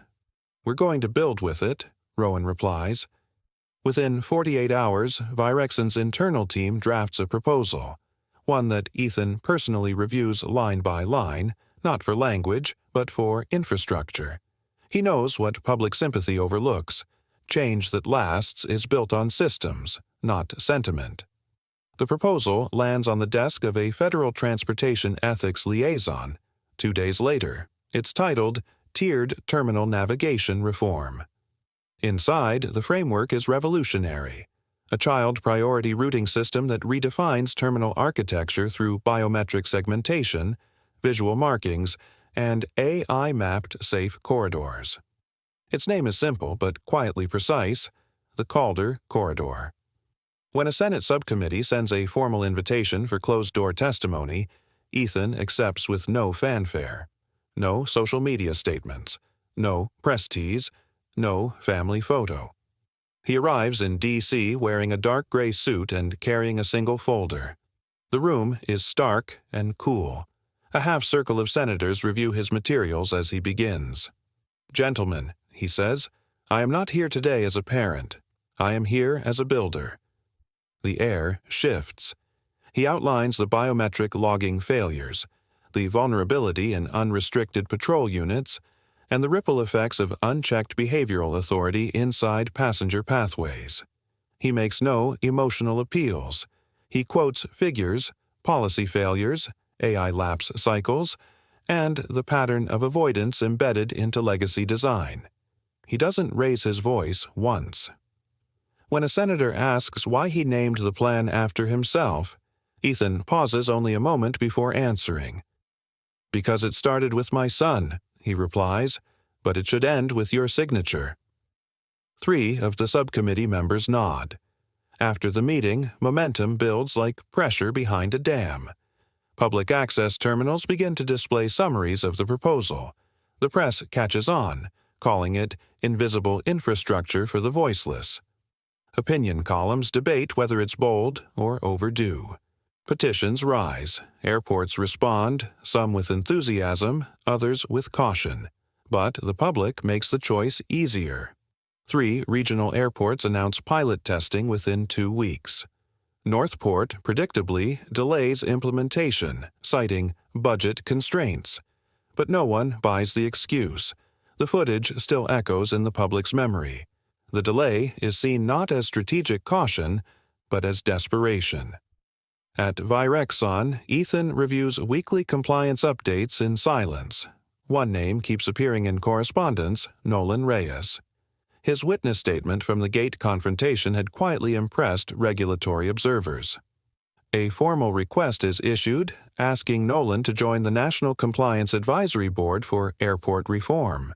We're going to build with it," Rowan replies. Within 48 hours, Virexon's internal team drafts a proposal, one that Ethan personally reviews line by line, not for language, but for infrastructure. He knows what public sympathy overlooks. Change that lasts is built on systems, not sentiment. The proposal lands on the desk of a federal transportation ethics liaison. 2 days later, it's titled Tiered Terminal Navigation Reform. Inside, the framework is revolutionary. A child priority routing system that redefines terminal architecture through biometric segmentation, visual markings, and AI-mapped safe corridors. Its name is simple but quietly precise: the Calder Corridor. When a Senate subcommittee sends a formal invitation for closed-door testimony, Ethan accepts with no fanfare. No social media statements. No press tease. No family photo. He arrives in D.C. wearing a dark gray suit and carrying a single folder. The room is stark and cool. A half-circle of senators review his materials as he begins. "Gentlemen," he says, "I am not here today as a parent. I am here as a builder." The air shifts. He outlines the biometric logging failures, the vulnerability in unrestricted patrol units, and the ripple effects of unchecked behavioral authority inside passenger pathways. He makes no emotional appeals. He quotes figures, policy failures, AI lapse cycles, and the pattern of avoidance embedded into legacy design. He doesn't raise his voice once. When a senator asks why he named the plan after himself, Ethan pauses only a moment before answering. "Because it started with my son," he replies, "but it should end with your signature." 3 of the subcommittee members nod. After the meeting, momentum builds like pressure behind a dam. Public access terminals begin to display summaries of the proposal. The press catches on, calling it invisible infrastructure for the voiceless. Opinion columns debate whether it's bold or overdue. Petitions rise. Airports respond, some with enthusiasm, others with caution. But the public makes the choice easier. 3 regional airports announce pilot testing within 2 weeks. Northport, predictably, delays implementation, citing budget constraints. But no one buys the excuse. The footage still echoes in the public's memory. The delay is seen not as strategic caution, but as desperation. At Virexon, Ethan reviews weekly compliance updates in silence. One name keeps appearing in correspondence, Nolan Reyes. His witness statement from the gate confrontation had quietly impressed regulatory observers. A formal request is issued, asking Nolan to join the National Compliance Advisory Board for Airport Reform.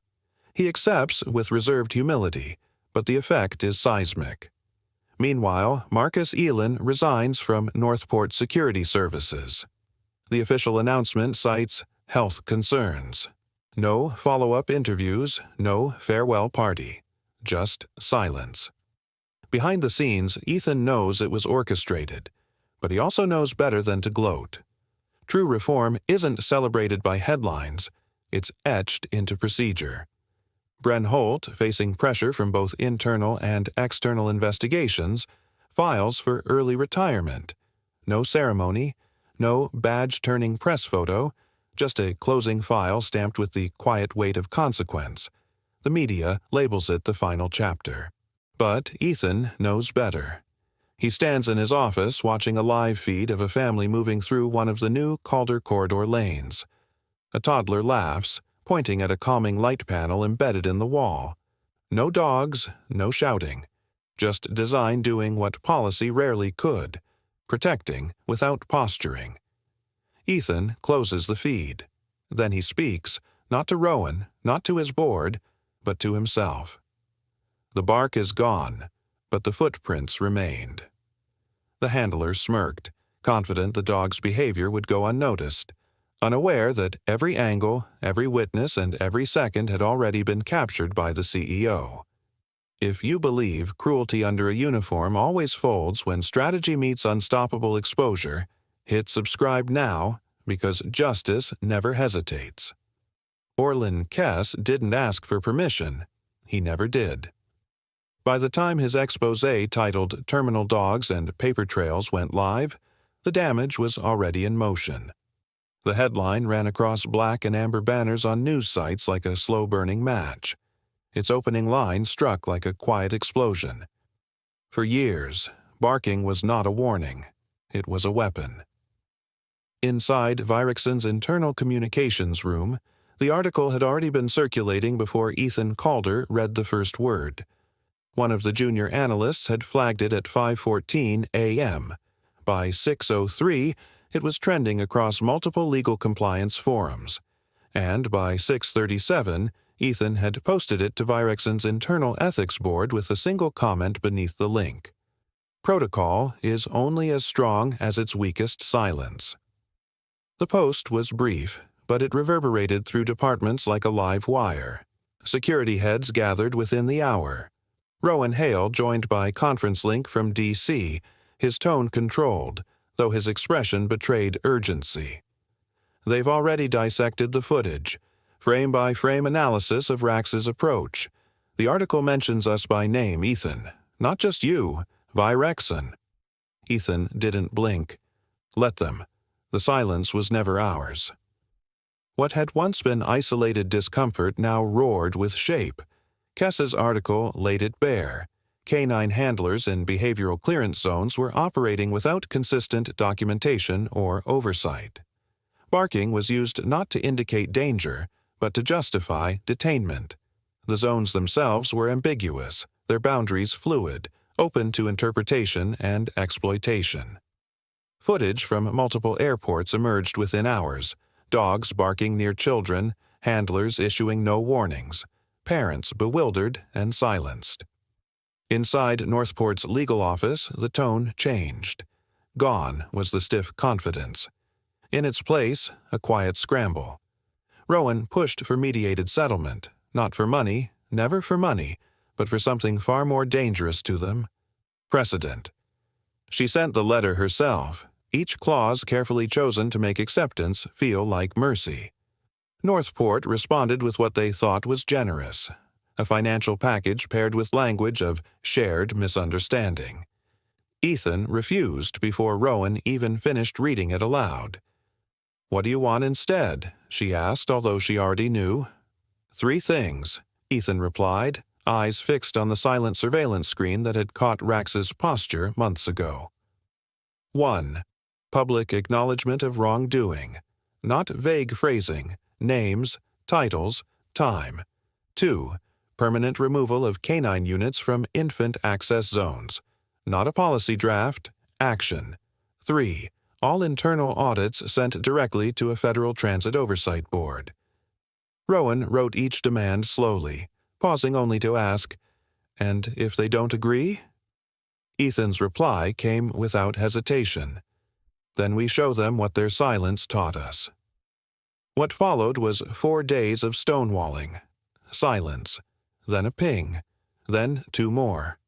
He accepts with reserved humility, but the effect is seismic. Meanwhile, Marcus Elin resigns from Northport Security Services. The official announcement cites health concerns. No follow-up interviews, no farewell party. Just silence. Behind the scenes, Ethan knows it was orchestrated, but he also knows better than to gloat. True reform isn't celebrated by headlines, it's etched into procedure. Bren Holt, facing pressure from both internal and external investigations, files for early retirement. No ceremony, no badge-turning press photo, just a closing file stamped with the quiet weight of consequence. The media labels it the final chapter. But Ethan knows better. He stands in his office watching a live feed of a family moving through one of the new Calder corridor lanes. A toddler laughs, pointing at a calming light panel embedded in the wall. No dogs, no shouting. Just design doing what policy rarely could, protecting without posturing. Ethan closes the feed. Then he speaks, not to Rowan, not to his board, but to himself. The bark is gone, but the footprints remained. The handler smirked, confident the dog's behavior would go unnoticed, unaware that every angle, every witness, and every second had already been captured by the CEO. If you believe cruelty under a uniform always folds when strategy meets unstoppable exposure, hit subscribe now, because justice never hesitates. Orlin Kess didn't ask for permission. He never did. By the time his exposé titled Terminal Dogs and Paper Trails went live, the damage was already in motion. The headline ran across black and amber banners on news sites like a slow-burning match. Its opening line struck like a quiet explosion. For years, barking was not a warning. It was a weapon. Inside Virexon's internal communications room, the article had already been circulating before Ethan Calder read the first word. One of the junior analysts had flagged it at 5:14 a.m. By 6:03, it was trending across multiple legal compliance forums. And by 6:37, Ethan had posted it to Virexon's internal ethics board with a single comment beneath the link. Protocol is only as strong as its weakest silence. The post was brief, but it reverberated through departments like a live wire. Security heads gathered within the hour. Rowan Hale joined by conference link from D.C., his tone controlled, though his expression betrayed urgency. They've already dissected the footage, frame-by-frame analysis of Rax's approach. The article mentions us by name, Ethan. Not just you, Virexon. Ethan didn't blink. Let them. The silence was never ours. What had once been isolated discomfort now roared with shape. Kess's article laid it bare. Canine handlers in behavioral clearance zones were operating without consistent documentation or oversight. Barking was used not to indicate danger, but to justify detainment. The zones themselves were ambiguous, their boundaries fluid, open to interpretation and exploitation. Footage from multiple airports emerged within hours, dogs barking near children, handlers issuing no warnings, parents bewildered and silenced. Inside Northport's legal office, the tone changed. Gone was the stiff confidence. In its place, a quiet scramble. Rowan pushed for mediated settlement, not for money, never for money, but for something far more dangerous to them: precedent. She sent the letter herself, each clause carefully chosen to make acceptance feel like mercy. Northport responded with what they thought was generous: a financial package paired with language of shared misunderstanding. Ethan refused before Rowan even finished reading it aloud. "What do you want instead?" she asked, although she already knew. "Three things," Ethan replied, eyes fixed on the silent surveillance screen that had caught Rax's posture months ago. 1. Public acknowledgement of wrongdoing. Not vague phrasing, names, titles, time. 2. Permanent removal of canine units from infant access zones. Not a policy draft, action. 3. All internal audits sent directly to a federal transit oversight board. Rowan wrote each demand slowly, pausing only to ask, "And if they don't agree?" Ethan's reply came without hesitation. "Then we show them what their silence taught us." What followed was 4 days of stonewalling, silence, then a ping, then 2 more.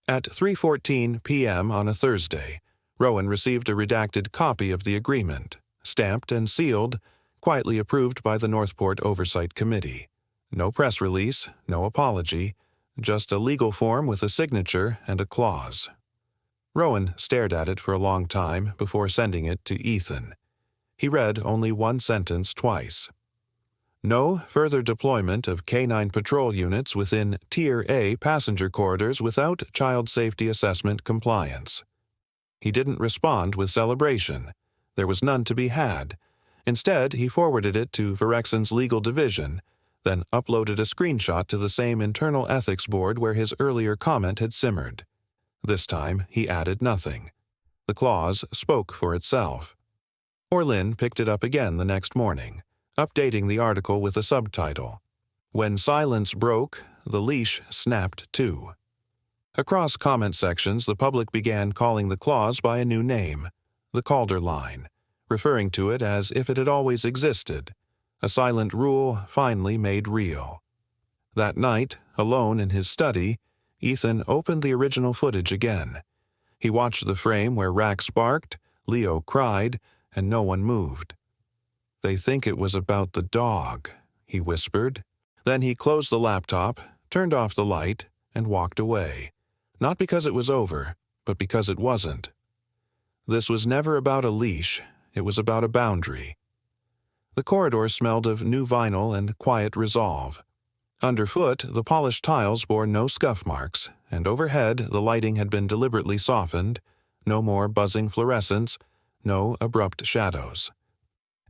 At 3:14 p.m. on a Thursday, Rowan received a redacted copy of the agreement, stamped and sealed, quietly approved by the Northport Oversight Committee. No press release, no apology, just a legal form with a signature and a clause. Rowan stared at it for a long time before sending it to Ethan. He read only one sentence twice. No further deployment of K-9 patrol units within Tier A passenger corridors without child safety assessment compliance. He didn't respond with celebration. There was none to be had. Instead, he forwarded it to Virexen's legal division, then uploaded a screenshot to the same internal ethics board where his earlier comment had simmered. This time, he added nothing. The clause spoke for itself. Orlin picked it up again the next morning, updating the article with a subtitle. "When silence broke, the leash snapped too." Across comment sections, the public began calling the clause by a new name, the Calder Line, referring to it as if it had always existed, a silent rule finally made real. That night, alone in his study, Ethan opened the original footage again. He watched the frame where Rax barked, Leo cried, and no one moved. "They think it was about the dog," he whispered. Then he closed the laptop, turned off the light, and walked away. Not because it was over, but because it wasn't. This was never about a leash, it was about a boundary. The corridor smelled of new vinyl and quiet resolve. Underfoot, the polished tiles bore no scuff marks, and overhead the lighting had been deliberately softened, no more buzzing fluorescents, no abrupt shadows.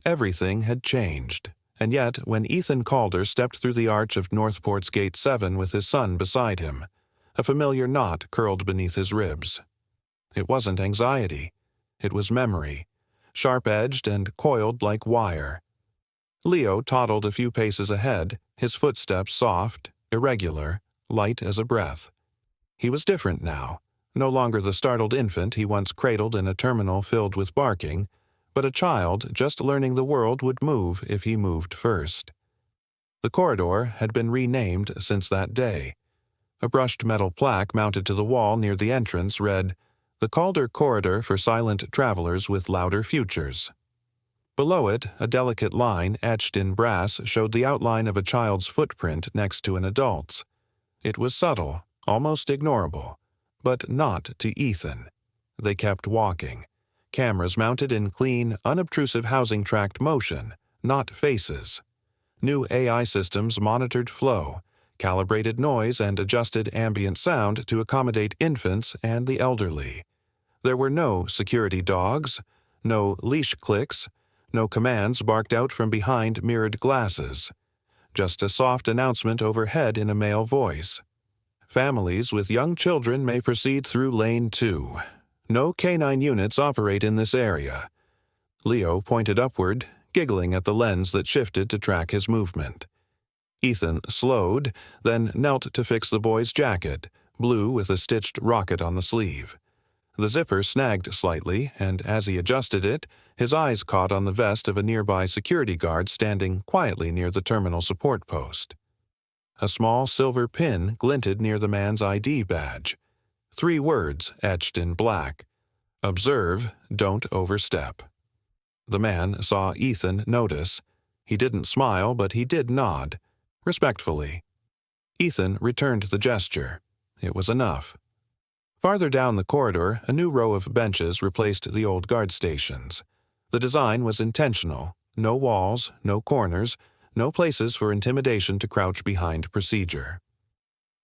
Everything had changed, and yet when Ethan Calder stepped through the arch of Northport's Gate 7 with his son beside him, a familiar knot curled beneath his ribs. It wasn't anxiety. It was memory, sharp-edged and coiled like wire. Leo toddled a few paces ahead, his footsteps soft, irregular, light as a breath. He was different now, no longer the startled infant he once cradled in a terminal filled with barking, but a child just learning the world would move if he moved first. The corridor had been renamed since that day. A brushed metal plaque mounted to the wall near the entrance read, "The Calder Corridor for Silent Travelers with Louder Futures." Below it, a delicate line etched in brass showed the outline of a child's footprint next to an adult's. It was subtle, almost ignorable, but not to Ethan. They kept walking, cameras mounted in clean, unobtrusive housing tracked motion, not faces. New AI systems monitored flow, calibrated noise, and adjusted ambient sound to accommodate infants and the elderly. There were no security dogs, no leash clicks, no commands barked out from behind mirrored glasses. Just a soft announcement overhead in a male voice. "Families with young children may proceed through Lane 2. No K-9 units operate in this area." Leo pointed upward, giggling at the lens that shifted to track his movement. Ethan slowed, then knelt to fix the boy's jacket, blue with a stitched rocket on the sleeve. The zipper snagged slightly, and as he adjusted it, his eyes caught on the vest of a nearby security guard standing quietly near the terminal support post. A small silver pin glinted near the man's ID badge. 3 words etched in black. "Observe, don't overstep." The man saw Ethan notice. He didn't smile, but he did nod, respectfully. Ethan returned the gesture. It was enough. Farther down the corridor, a new row of benches replaced the old guard stations. The design was intentional. No walls, no corners, no places for intimidation to crouch behind procedure.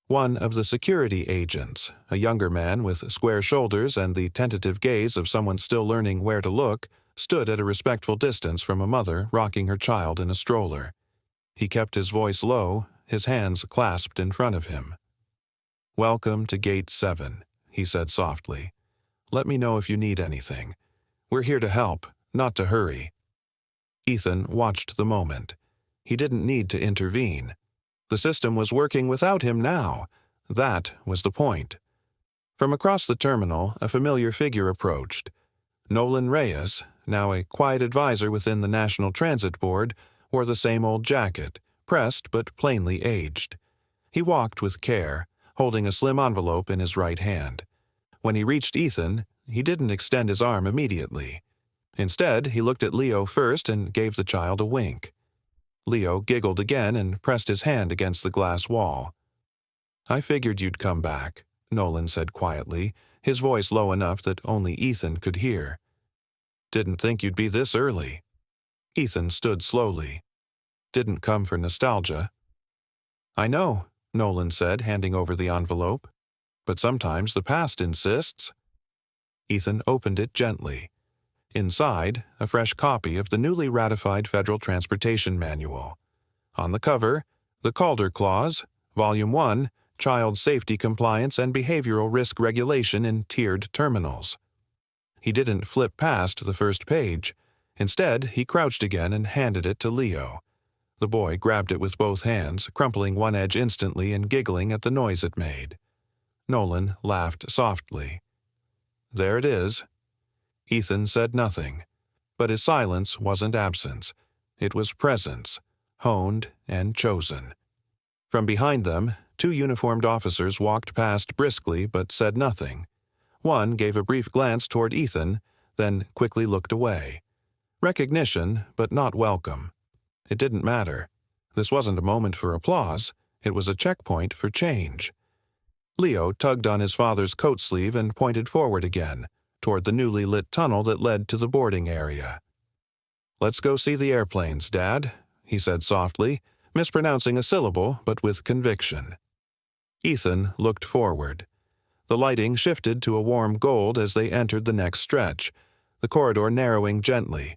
One of the security agents, a younger man with square shoulders and the tentative gaze of someone still learning where to look, stood at a respectful distance from a mother rocking her child in a stroller. He kept his voice low, his hands clasped in front of him. "Welcome to Gate 7, he said softly. "Let me know if you need anything. We're here to help, not to hurry." Ethan watched the moment. He didn't need to intervene. The system was working without him now. That was the point. From across the terminal, a familiar figure approached. Nolan Reyes, now a quiet advisor within the National Transit Board, wore the same old jacket, pressed but plainly aged. He walked with care, holding a slim envelope in his right hand. When he reached Ethan, he didn't extend his arm immediately. Instead, he looked at Leo first and gave the child a wink. Leo giggled again and pressed his hand against the glass wall. "I figured you'd come back," Nolan said quietly, his voice low enough that only Ethan could hear. "Didn't think you'd be this early." Ethan stood slowly. "Didn't come for nostalgia." "I know," Nolan said, handing over the envelope. "But sometimes the past insists." Ethan opened it gently. Inside, a fresh copy of the newly ratified Federal Transportation Manual. On the cover, the Calder Clause, Volume 1, Child Safety Compliance and Behavioral Risk Regulation in Tiered Terminals. He didn't flip past the first page. Instead, he crouched again and handed it to Leo. The boy grabbed it with both hands, crumpling one edge instantly and giggling at the noise it made. Nolan laughed softly. "There it is." Ethan said nothing, but his silence wasn't absence. It was presence, honed and chosen. From behind them, two uniformed officers walked past briskly but said nothing. One gave a brief glance toward Ethan, then quickly looked away. Recognition, but not welcome. It didn't matter. This wasn't a moment for applause. It was a checkpoint for change. Leo tugged on his father's coat sleeve and pointed forward again, toward the newly lit tunnel that led to the boarding area. "Let's go see the airplanes, Dad," he said softly, mispronouncing a syllable but with conviction. Ethan looked forward. The lighting shifted to a warm gold as they entered the next stretch, the corridor narrowing gently,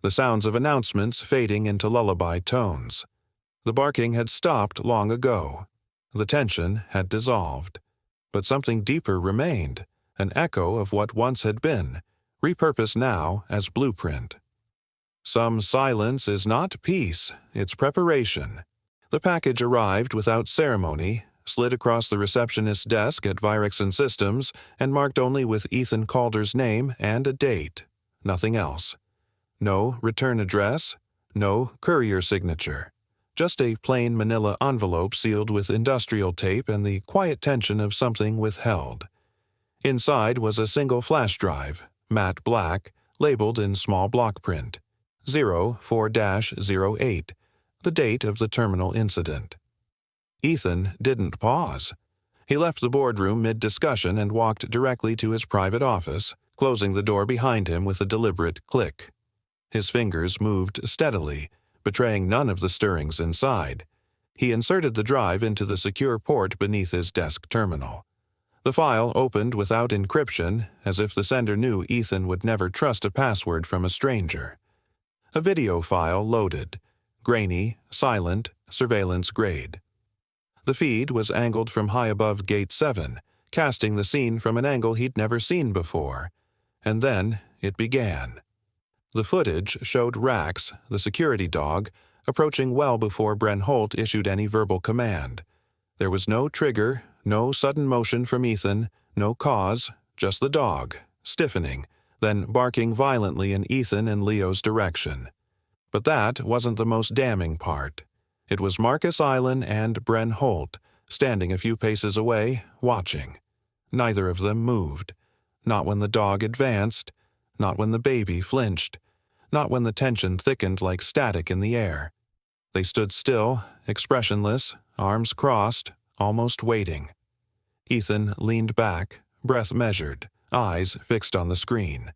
the sounds of announcements fading into lullaby tones. The barking had stopped long ago. The tension had dissolved. But something deeper remained, an echo of what once had been, repurposed now as blueprint. Some silence is not peace, it's preparation. The package arrived without ceremony, slid across the receptionist's desk at Virexon Systems, and marked only with Ethan Calder's name and a date. Nothing else. No return address, no courier signature. Just a plain manila envelope sealed with industrial tape and the quiet tension of something withheld. Inside was a single flash drive, matte black, labeled in small block print. 04-08, the date of the terminal incident. Ethan didn't pause. He left the boardroom mid-discussion and walked directly to his private office, closing the door behind him with a deliberate click. His fingers moved steadily, betraying none of the stirrings inside. He inserted the drive into the secure port beneath his desk terminal. The file opened without encryption, as if the sender knew Ethan would never trust a password from a stranger. A video file loaded, grainy, silent, surveillance grade. The feed was angled from high above Gate 7, casting the scene from an angle he'd never seen before. And then it began. The footage showed Rax, the security dog, approaching well before Bren Holt issued any verbal command. There was no trigger, no sudden motion from Ethan, no cause, just the dog, stiffening, then barking violently in Ethan and Leo's direction. But that wasn't the most damning part. It was Marcus Island and Bren Holt, standing a few paces away, watching. Neither of them moved. Not when the dog advanced, not when the baby flinched, not when the tension thickened like static in the air. They stood still, expressionless, arms crossed, almost waiting. Ethan leaned back, breath measured, eyes fixed on the screen.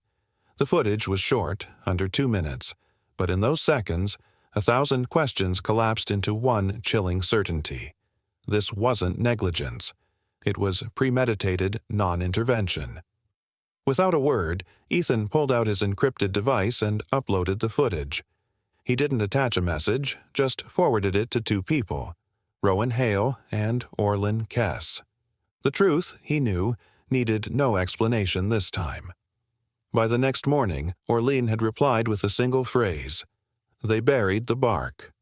The footage was short, under 2 minutes, but in those seconds, 1,000 questions collapsed into one chilling certainty. This wasn't negligence. It was premeditated non-intervention. Without a word, Ethan pulled out his encrypted device and uploaded the footage. He didn't attach a message, just forwarded it to 2 people, Rowan Hale and Orlin Kess. The truth, he knew, needed no explanation this time. By the next morning, Orlin had replied with a single phrase: "They buried the bark."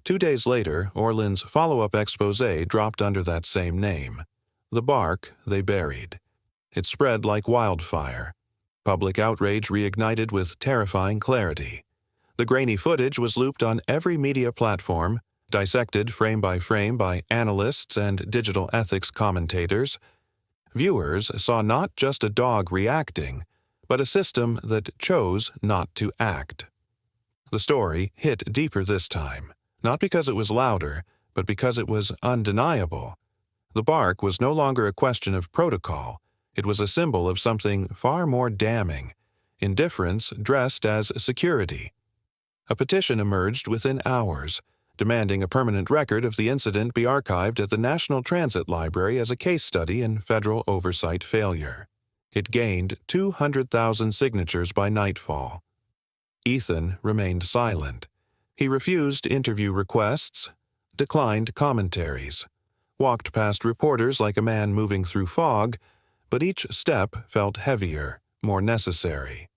2 days later, Orlin's follow-up exposé dropped under that same name. The bark they buried. It spread like wildfire. Public outrage reignited with terrifying clarity. The grainy footage was looped on every media platform, dissected frame by analysts and digital ethics commentators. Viewers saw not just a dog reacting, but a system that chose not to act. The story hit deeper this time, not because it was louder, but because it was undeniable. The bark was no longer a question of protocol. It was a symbol of something far more damning: indifference dressed as security. A petition emerged within hours, demanding a permanent record of the incident be archived at the National Transit Library as a case study in federal oversight failure. It gained 200,000 signatures by nightfall. Ethan remained silent. He refused interview requests, declined commentaries, walked past reporters like a man moving through fog, but each step felt heavier, more necessary.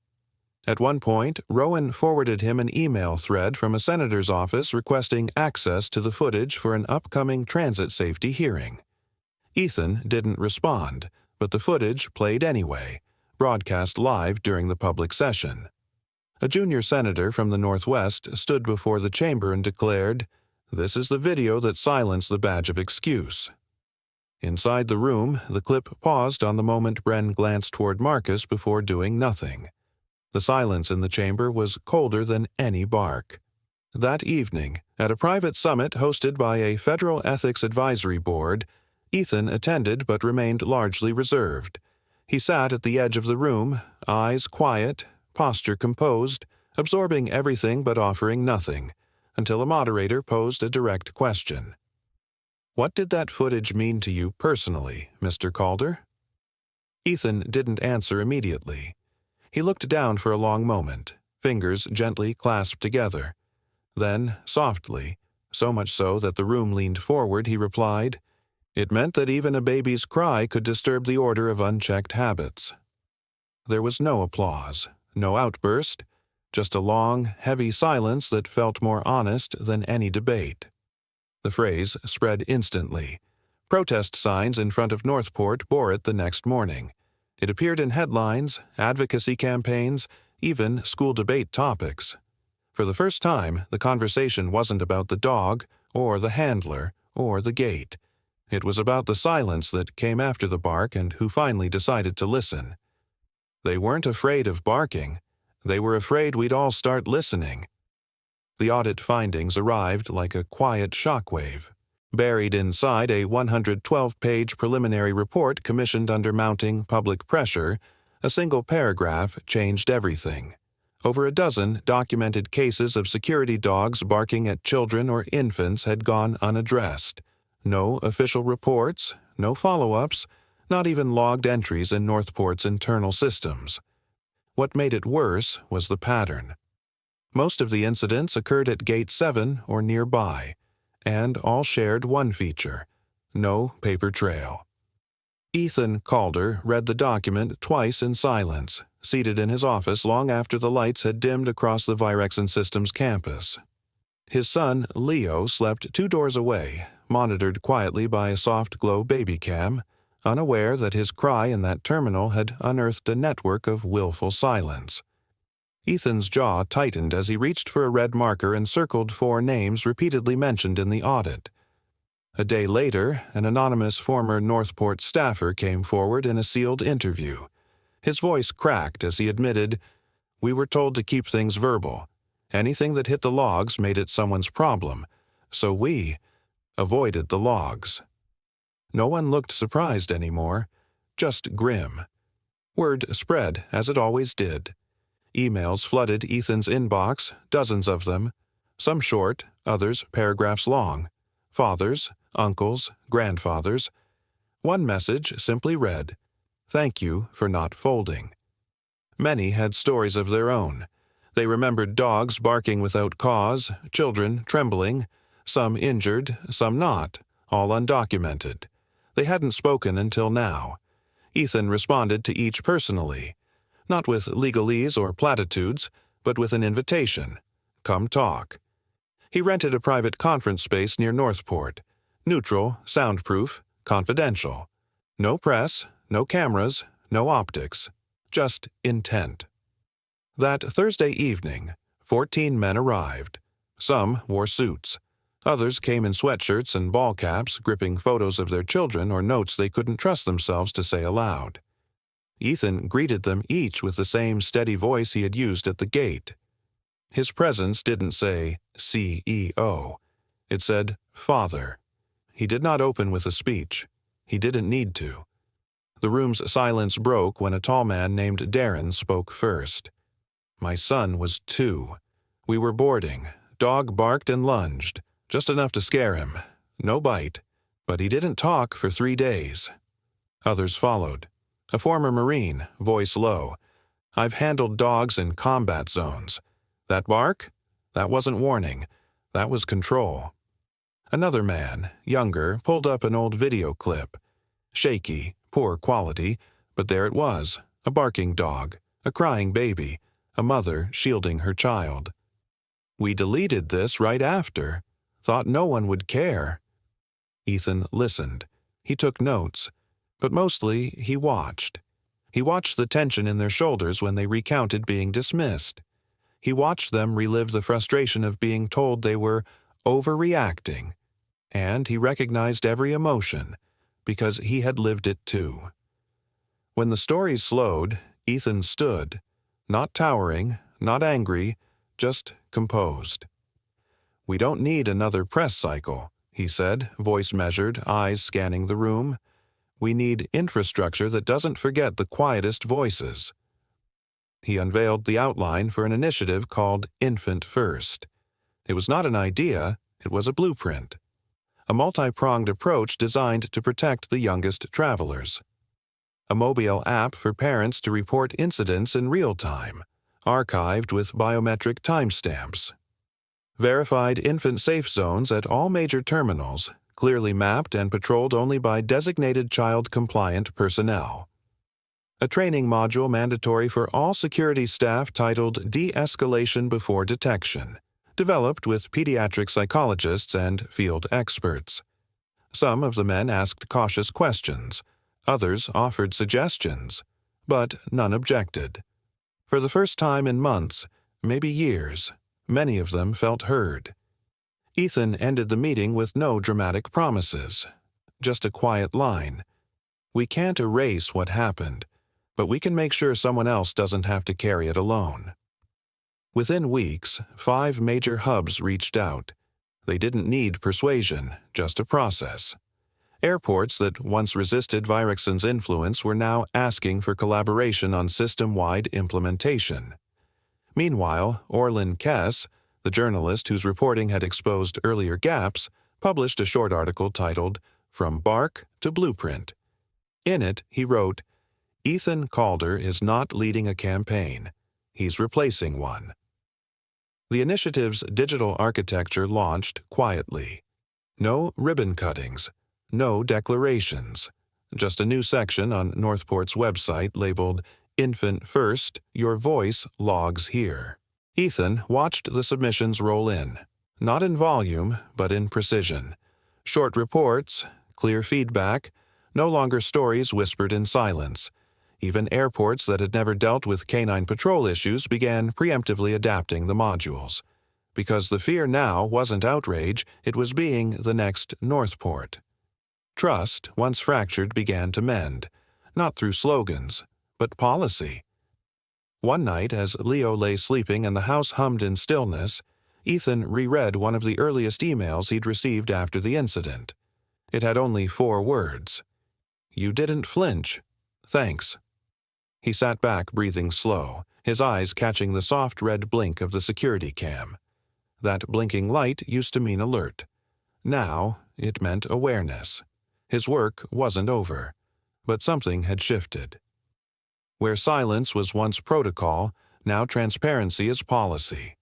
At one point, Rowan forwarded him an email thread from a senator's office requesting access to the footage for an upcoming transit safety hearing. Ethan didn't respond, but the footage played anyway, broadcast live during the public session. A junior senator from the Northwest stood before the chamber and declared, "This is the video that silenced the badge of excuse." Inside the room, the clip paused on the moment Bren glanced toward Marcus before doing nothing. The silence in the chamber was colder than any bark. That evening, at a private summit hosted by a federal ethics advisory board, Ethan attended but remained largely reserved. He sat at the edge of the room, eyes quiet, posture composed, absorbing everything but offering nothing, until a moderator posed a direct question. "What did that footage mean to you personally, Mr. Calder?" Ethan didn't answer immediately. He looked down for a long moment, fingers gently clasped together. Then, softly, so much so that the room leaned forward, he replied, "It meant that even a baby's cry could disturb the order of unchecked habits." There was no applause, no outburst, just a long, heavy silence that felt more honest than any debate. The phrase spread instantly. Protest signs in front of Northport bore it the next morning. It appeared in headlines, advocacy campaigns, even school debate topics. For the first time, the conversation wasn't about the dog, or the handler, or the gate. It was about the silence that came after the bark and who finally decided to listen. They weren't afraid of barking. They were afraid we'd all start listening. The audit findings arrived like a quiet shockwave. Buried inside a 112-page preliminary report commissioned under mounting public pressure, a single paragraph changed everything. Over a dozen documented cases of security dogs barking at children or infants had gone unaddressed. No official reports, no follow-ups, not even logged entries in Northport's internal systems. What made it worse was the pattern. Most of the incidents occurred at Gate 7 or nearby, and all shared one feature: no paper trail. Ethan Calder read the document twice in silence, seated in his office long after the lights had dimmed across the Virexen Systems campus. His son, Leo, slept 2 doors away, monitored quietly by a soft-glow baby cam, unaware that his cry in that terminal had unearthed a network of willful silence. Ethan's jaw tightened as he reached for a red marker and circled 4 names repeatedly mentioned in the audit. A day later, an anonymous former Northport staffer came forward in a sealed interview. His voice cracked as he admitted, "We were told to keep things verbal. Anything that hit the logs made it someone's problem, so we avoided the logs." No one looked surprised anymore, just grim. Word spread, as it always did. Emails flooded Ethan's inbox, dozens of them, some short, others paragraphs long. Fathers, uncles, grandfathers. One message simply read, "Thank you for not folding." Many had stories of their own. They remembered dogs barking without cause, children trembling, some injured, some not, all undocumented. They hadn't spoken until now. Ethan responded to each personally, not with legalese or platitudes, but with an invitation. Come talk. He rented a private conference space near Northport. Neutral, soundproof, confidential. No press, no cameras, no optics. Just intent. That Thursday evening, 14 men arrived. Some wore suits. Others came in sweatshirts and ball caps, gripping photos of their children or notes they couldn't trust themselves to say aloud. Ethan greeted them each with the same steady voice he had used at the gate. His presence didn't say CEO. It said Father. He did not open with a speech. He didn't need to. The room's silence broke when a tall man named Darren spoke first. My son was 2. We were boarding. Dog barked and lunged, just enough to scare him. No bite. But he didn't talk for 3 days. Others followed. A former Marine, voice low. I've handled dogs in combat zones. That bark? That wasn't warning. That was control. Another man, younger, pulled up an old video clip. Shaky, poor quality, but there it was, a barking dog, a crying baby, a mother shielding her child. We deleted this right after. Thought no one would care. Ethan listened. He took notes. But mostly, he watched. He watched the tension in their shoulders when they recounted being dismissed. He watched them relive the frustration of being told they were overreacting. And he recognized every emotion, because he had lived it too. When the stories slowed, Ethan stood, not towering, not angry, just composed. We don't need another press cycle, he said, voice measured, eyes scanning the room. We need infrastructure that doesn't forget the quietest voices. He unveiled the outline for an initiative called Infant First. It was not an idea, it was a blueprint. A multi-pronged approach designed to protect the youngest travelers. A mobile app for parents to report incidents in real time, archived with biometric timestamps. Verified infant safe zones at all major terminals, clearly mapped and patrolled only by designated child-compliant personnel. A training module mandatory for all security staff titled De-Escalation Before Detection, developed with pediatric psychologists and field experts. Some of the men asked cautious questions. Others offered suggestions, but none objected. For the first time in months, maybe years, many of them felt heard. Ethan ended the meeting with no dramatic promises, just a quiet line. We can't erase what happened, but we can make sure someone else doesn't have to carry it alone. Within weeks, 5 major hubs reached out. They didn't need persuasion, just a process. Airports that once resisted Virexon's influence were now asking for collaboration on system-wide implementation. Meanwhile, Orlin Kess, the journalist whose reporting had exposed earlier gaps, published a short article titled From Bark to Blueprint. In it, he wrote, Ethan Calder is not leading a campaign. He's replacing one. The initiative's digital architecture launched quietly. No ribbon cuttings, no declarations, just a new section on Northport's website labeled Infant First, Your Voice Logs Here. Ethan watched the submissions roll in, not in volume, but in precision. Short reports, clear feedback, no longer stories whispered in silence. Even airports that had never dealt with canine patrol issues began preemptively adapting the modules. Because the fear now wasn't outrage, it was being the next Northport. Trust, once fractured, began to mend, not through slogans, but policy. One night, as Leo lay sleeping and the house hummed in stillness, Ethan reread one of the earliest emails he'd received after the incident. It had only 4 words. "You didn't flinch. Thanks." He sat back, breathing slow, his eyes catching the soft red blink of the security cam. That blinking light used to mean alert. Now, it meant awareness. His work wasn't over, but something had shifted. Where silence was once protocol, now transparency is policy.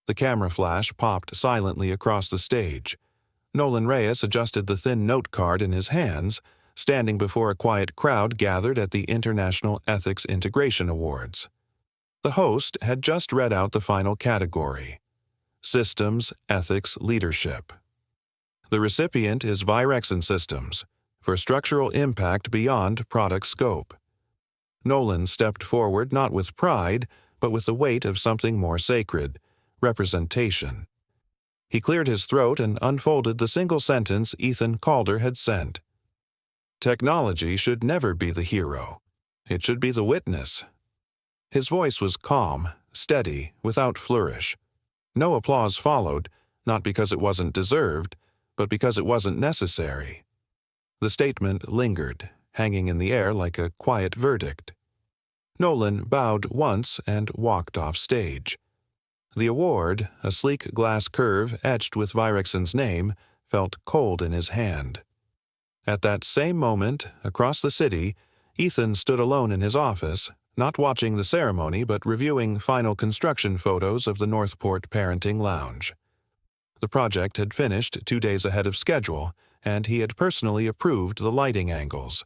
The camera flash popped silently across the stage. Nolan Reyes adjusted the thin note card in his hands, standing before a quiet crowd gathered at the International Ethics Integration Awards. The host had just read out the final category: Systems, Ethics, Leadership. The recipient is Virexen Systems, for structural impact beyond product scope. Nolan stepped forward not with pride, but with the weight of something more sacred: representation. He cleared his throat and unfolded the single sentence Ethan Calder had sent. Technology should never be the hero. It should be the witness. His voice was calm, steady, without flourish. No applause followed, not because it wasn't deserved, but because it wasn't necessary. The statement lingered, hanging in the air like a quiet verdict. Nolan bowed once and walked off stage. The award, a sleek glass curve etched with Virexen's name, felt cold in his hand. At that same moment, across the city, Ethan stood alone in his office, not watching the ceremony but reviewing final construction photos of the Northport Parenting Lounge. The project had finished 2 days ahead of schedule, and he had personally approved the lighting angles.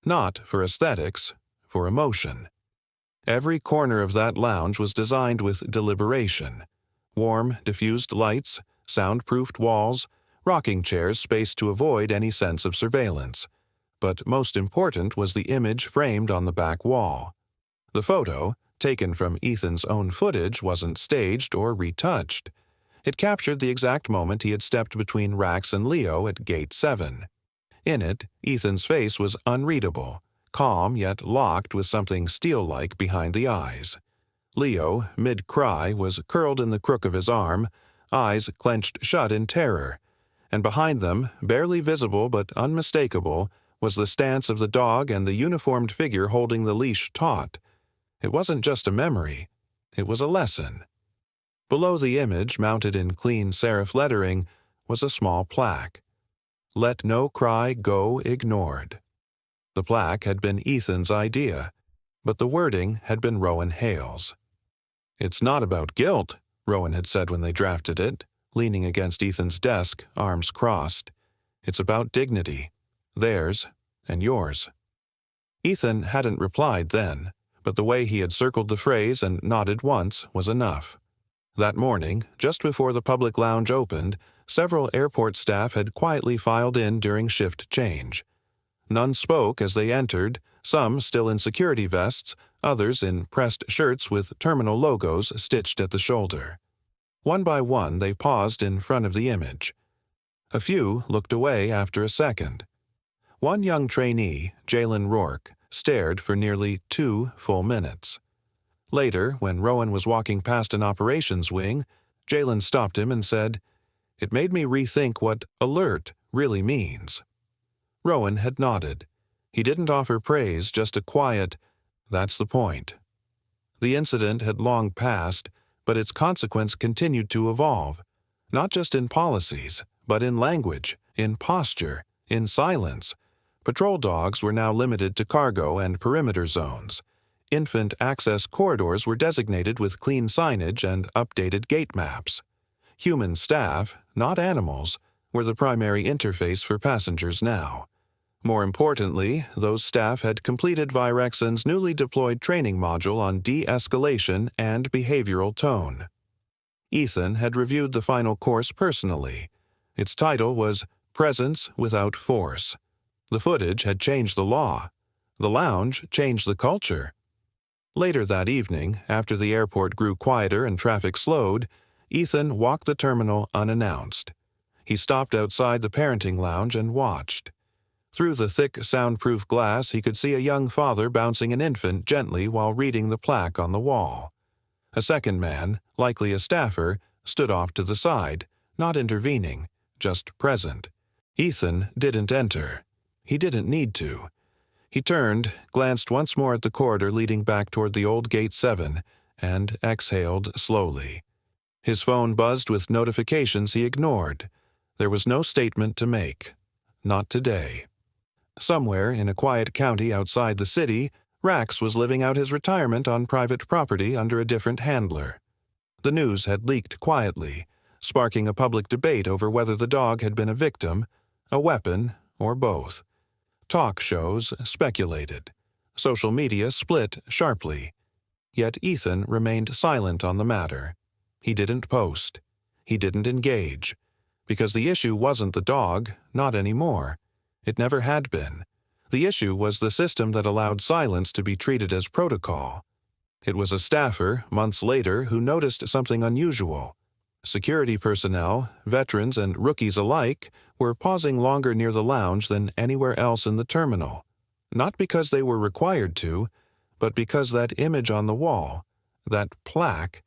Not for aesthetics, for emotion. Every corner of that lounge was designed with deliberation. Warm, diffused lights, soundproofed walls, rocking chairs spaced to avoid any sense of surveillance. But most important was the image framed on the back wall. The photo, taken from Ethan's own footage, wasn't staged or retouched. It captured the exact moment he had stepped between Rax and Leo at Gate 7. In it, Ethan's face was unreadable, calm yet locked with something steel-like behind the eyes. Leo, mid-cry, was curled in the crook of his arm, eyes clenched shut in terror. And behind them, barely visible but unmistakable, was the stance of the dog and the uniformed figure holding the leash taut. It wasn't just a memory. It was a lesson. Below the image, mounted in clean serif lettering, was a small plaque. "Let no cry go ignored." The plaque had been Ethan's idea, but the wording had been Rowan Hale's. "It's not about guilt," Rowan had said when they drafted it, leaning against Ethan's desk, arms crossed. "It's about dignity. Theirs and yours." Ethan hadn't replied then, but the way he had circled the phrase and nodded once was enough. That morning, just before the public lounge opened, several airport staff had quietly filed in during shift change. None spoke as they entered, some still in security vests, others in pressed shirts with terminal logos stitched at the shoulder. One by one, they paused in front of the image. A few looked away after a second. One young trainee, Jalen Rourke, stared for nearly 2 full minutes. Later, when Rowan was walking past an operations wing, Jalen stopped him and said, "It made me rethink what alert really means." Rowan had nodded. He didn't offer praise, just a quiet, "That's the point." The incident had long passed, but its consequence continued to evolve, not just in policies, but in language, in posture, in silence. Patrol dogs were now limited to cargo and perimeter zones. Infant access corridors were designated with clean signage and updated gate maps. Human staff, not animals, were the primary interface for passengers now. More importantly, those staff had completed Virexen's newly deployed training module on de-escalation and behavioral tone. Ethan had reviewed the final course personally. Its title was Presence Without Force. The footage had changed the law. The lounge changed the culture. Later that evening, after the airport grew quieter and traffic slowed, Ethan walked the terminal unannounced. He stopped outside the parenting lounge and watched. Through the thick, soundproof glass, he could see a young father bouncing an infant gently while reading the plaque on the wall. A second man, likely a staffer, stood off to the side, not intervening, just present. Ethan didn't enter. He didn't need to. He turned, glanced once more at the corridor leading back toward the old Gate 7, and exhaled slowly. His phone buzzed with notifications he ignored. There was no statement to make. Not today. Somewhere in a quiet county outside the city, Rax was living out his retirement on private property under a different handler. The news had leaked quietly, sparking a public debate over whether the dog had been a victim, a weapon, or both. Talk shows speculated. Social media split sharply. Yet Ethan remained silent on the matter. He didn't post. He didn't engage. Because the issue wasn't the dog, not anymore. It never had been. The issue was the system that allowed silence to be treated as protocol. It was a staffer, months later, who noticed something unusual. Security personnel, veterans and rookies alike, were pausing longer near the lounge than anywhere else in the terminal. Not because they were required to, but because that image on the wall, that plaque,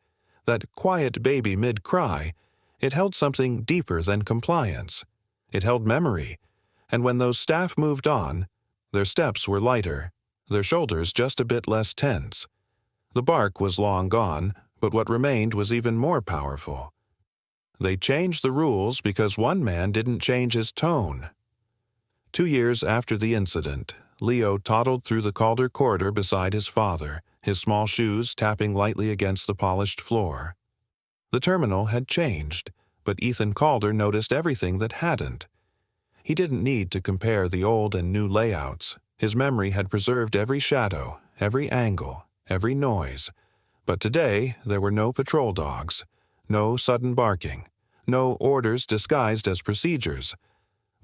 that quiet baby mid-cry, it held something deeper than compliance. It held memory, and when those staff moved on, their steps were lighter, their shoulders just a bit less tense. The bark was long gone, but what remained was even more powerful. They changed the rules because one man didn't change his tone. 2 years after the incident, Leo toddled through the Calder corridor beside his father, his small shoes tapping lightly against the polished floor. The terminal had changed, but Ethan Calder noticed everything that hadn't. He didn't need to compare the old and new layouts. His memory had preserved every shadow, every angle, every noise. But today there were no patrol dogs, no sudden barking, no orders disguised as procedures.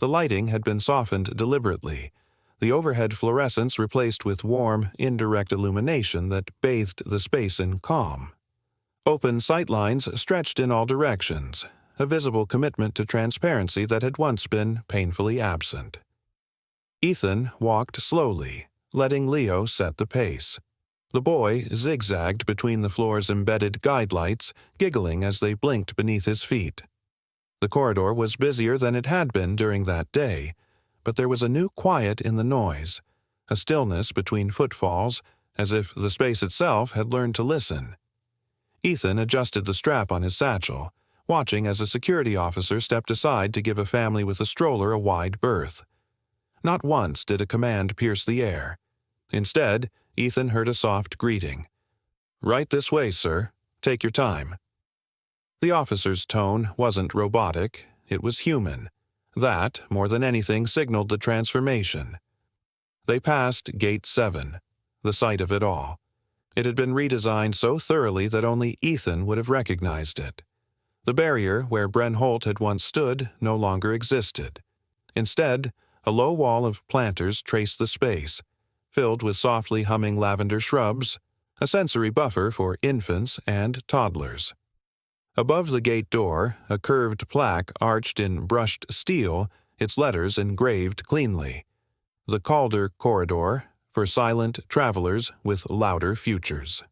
The lighting had been softened deliberately, the overhead fluorescence replaced with warm, indirect illumination that bathed the space in calm. Open sightlines stretched in all directions, a visible commitment to transparency that had once been painfully absent. Ethan walked slowly, letting Leo set the pace. The boy zigzagged between the floor's embedded guide lights, giggling as they blinked beneath his feet. The corridor was busier than it had been during that day, but there was a new quiet in the noise, a stillness between footfalls, as if the space itself had learned to listen. Ethan adjusted the strap on his satchel, watching as a security officer stepped aside to give a family with a stroller a wide berth. Not once did a command pierce the air. Instead, Ethan heard a soft greeting. "Right this way, sir. Take your time." The officer's tone wasn't robotic, it was human. That, more than anything, signaled the transformation. They passed Gate 7, the site of it all. It had been redesigned so thoroughly that only Ethan would have recognized it. The barrier where Bren Holt had once stood no longer existed. Instead, a low wall of planters traced the space, filled with softly humming lavender shrubs, a sensory buffer for infants and toddlers. Above the gate door, a curved plaque arched in brushed steel, its letters engraved cleanly. The Calder Corridor, for silent travelers with louder futures.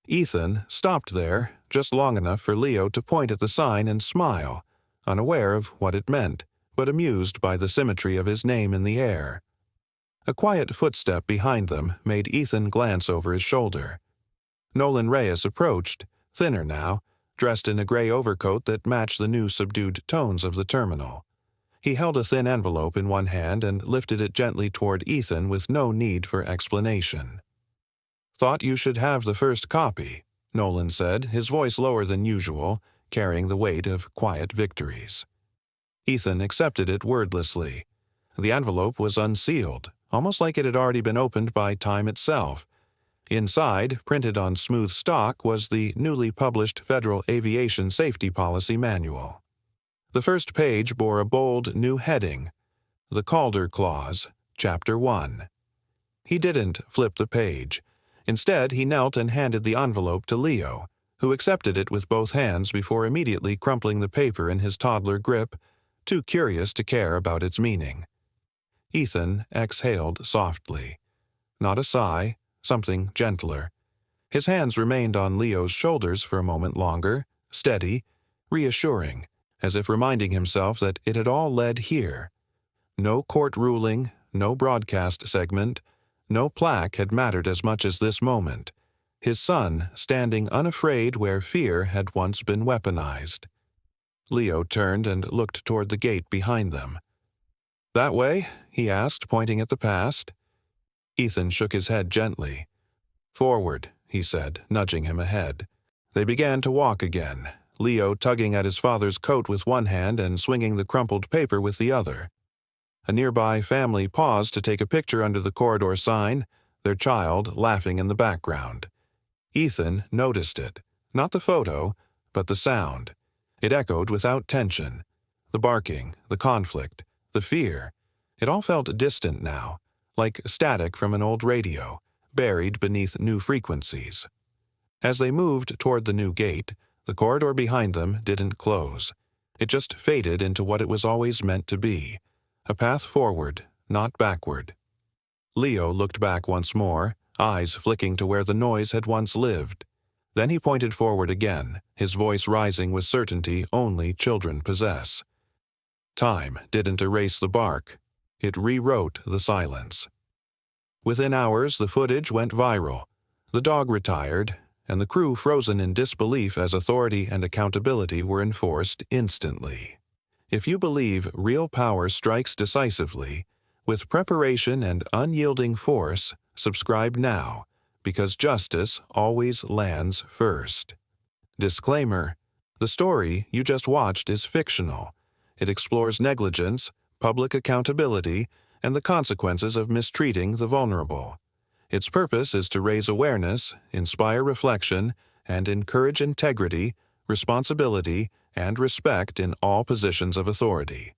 Ethan stopped there, just long enough for Leo to point at the sign and smile, unaware of what it meant, but amused by the symmetry of his name in the air. A quiet footstep behind them made Ethan glance over his shoulder. Nolan Reyes approached, thinner now, dressed in a gray overcoat that matched the new subdued tones of the terminal. He held a thin envelope in one hand and lifted it gently toward Ethan with no need for explanation. "Thought you should have the first copy," Nolan said, his voice lower than usual, carrying the weight of quiet victories. Ethan accepted it wordlessly. The envelope was unsealed, almost like it had already been opened by time itself. Inside, printed on smooth stock, was the newly published Federal Aviation Safety Policy Manual. The first page bore a bold new heading, The Calder Clause, Chapter 1. He didn't flip the page. Instead, he knelt and handed the envelope to Leo, who accepted it with both hands before immediately crumpling the paper in his toddler grip, too curious to care about its meaning. Ethan exhaled softly. Not a sigh, something gentler. His hands remained on Leo's shoulders for a moment longer, steady, reassuring. as if reminding himself that it had all led here. No court ruling, no broadcast segment, no plaque had mattered as much as this moment. His son standing unafraid where fear had once been weaponized. Leo turned and looked toward the gate behind them. "That way?" he asked, pointing at the past. Ethan shook his head gently. "Forward," he said, nudging him ahead. They began to walk again, Leo tugging at his father's coat with one hand and swinging the crumpled paper with the other. A nearby family paused to take a picture under the corridor sign, their child laughing in the background. Ethan noticed it, not the photo, but the sound. It echoed without tension. The barking, the conflict, the fear. It all felt distant now, like static from an old radio, buried beneath new frequencies. As they moved toward the new gate, the corridor behind them didn't close. It just faded into what it was always meant to be, a path forward, not backward. Leo looked back once more, eyes flicking to where the noise had once lived. Then he pointed forward again, his voice rising with certainty only children possess. Time didn't erase the bark. It rewrote the silence. Within hours, the footage went viral. The dog retired, and the crew frozen in disbelief as authority and accountability were enforced instantly. If you believe real power strikes decisively, with preparation and unyielding force, subscribe now, because justice always lands first. Disclaimer: the story you just watched is fictional. It explores negligence, public accountability, and the consequences of mistreating the vulnerable. Its purpose is to raise awareness, inspire reflection, and encourage integrity, responsibility, and respect in all positions of authority.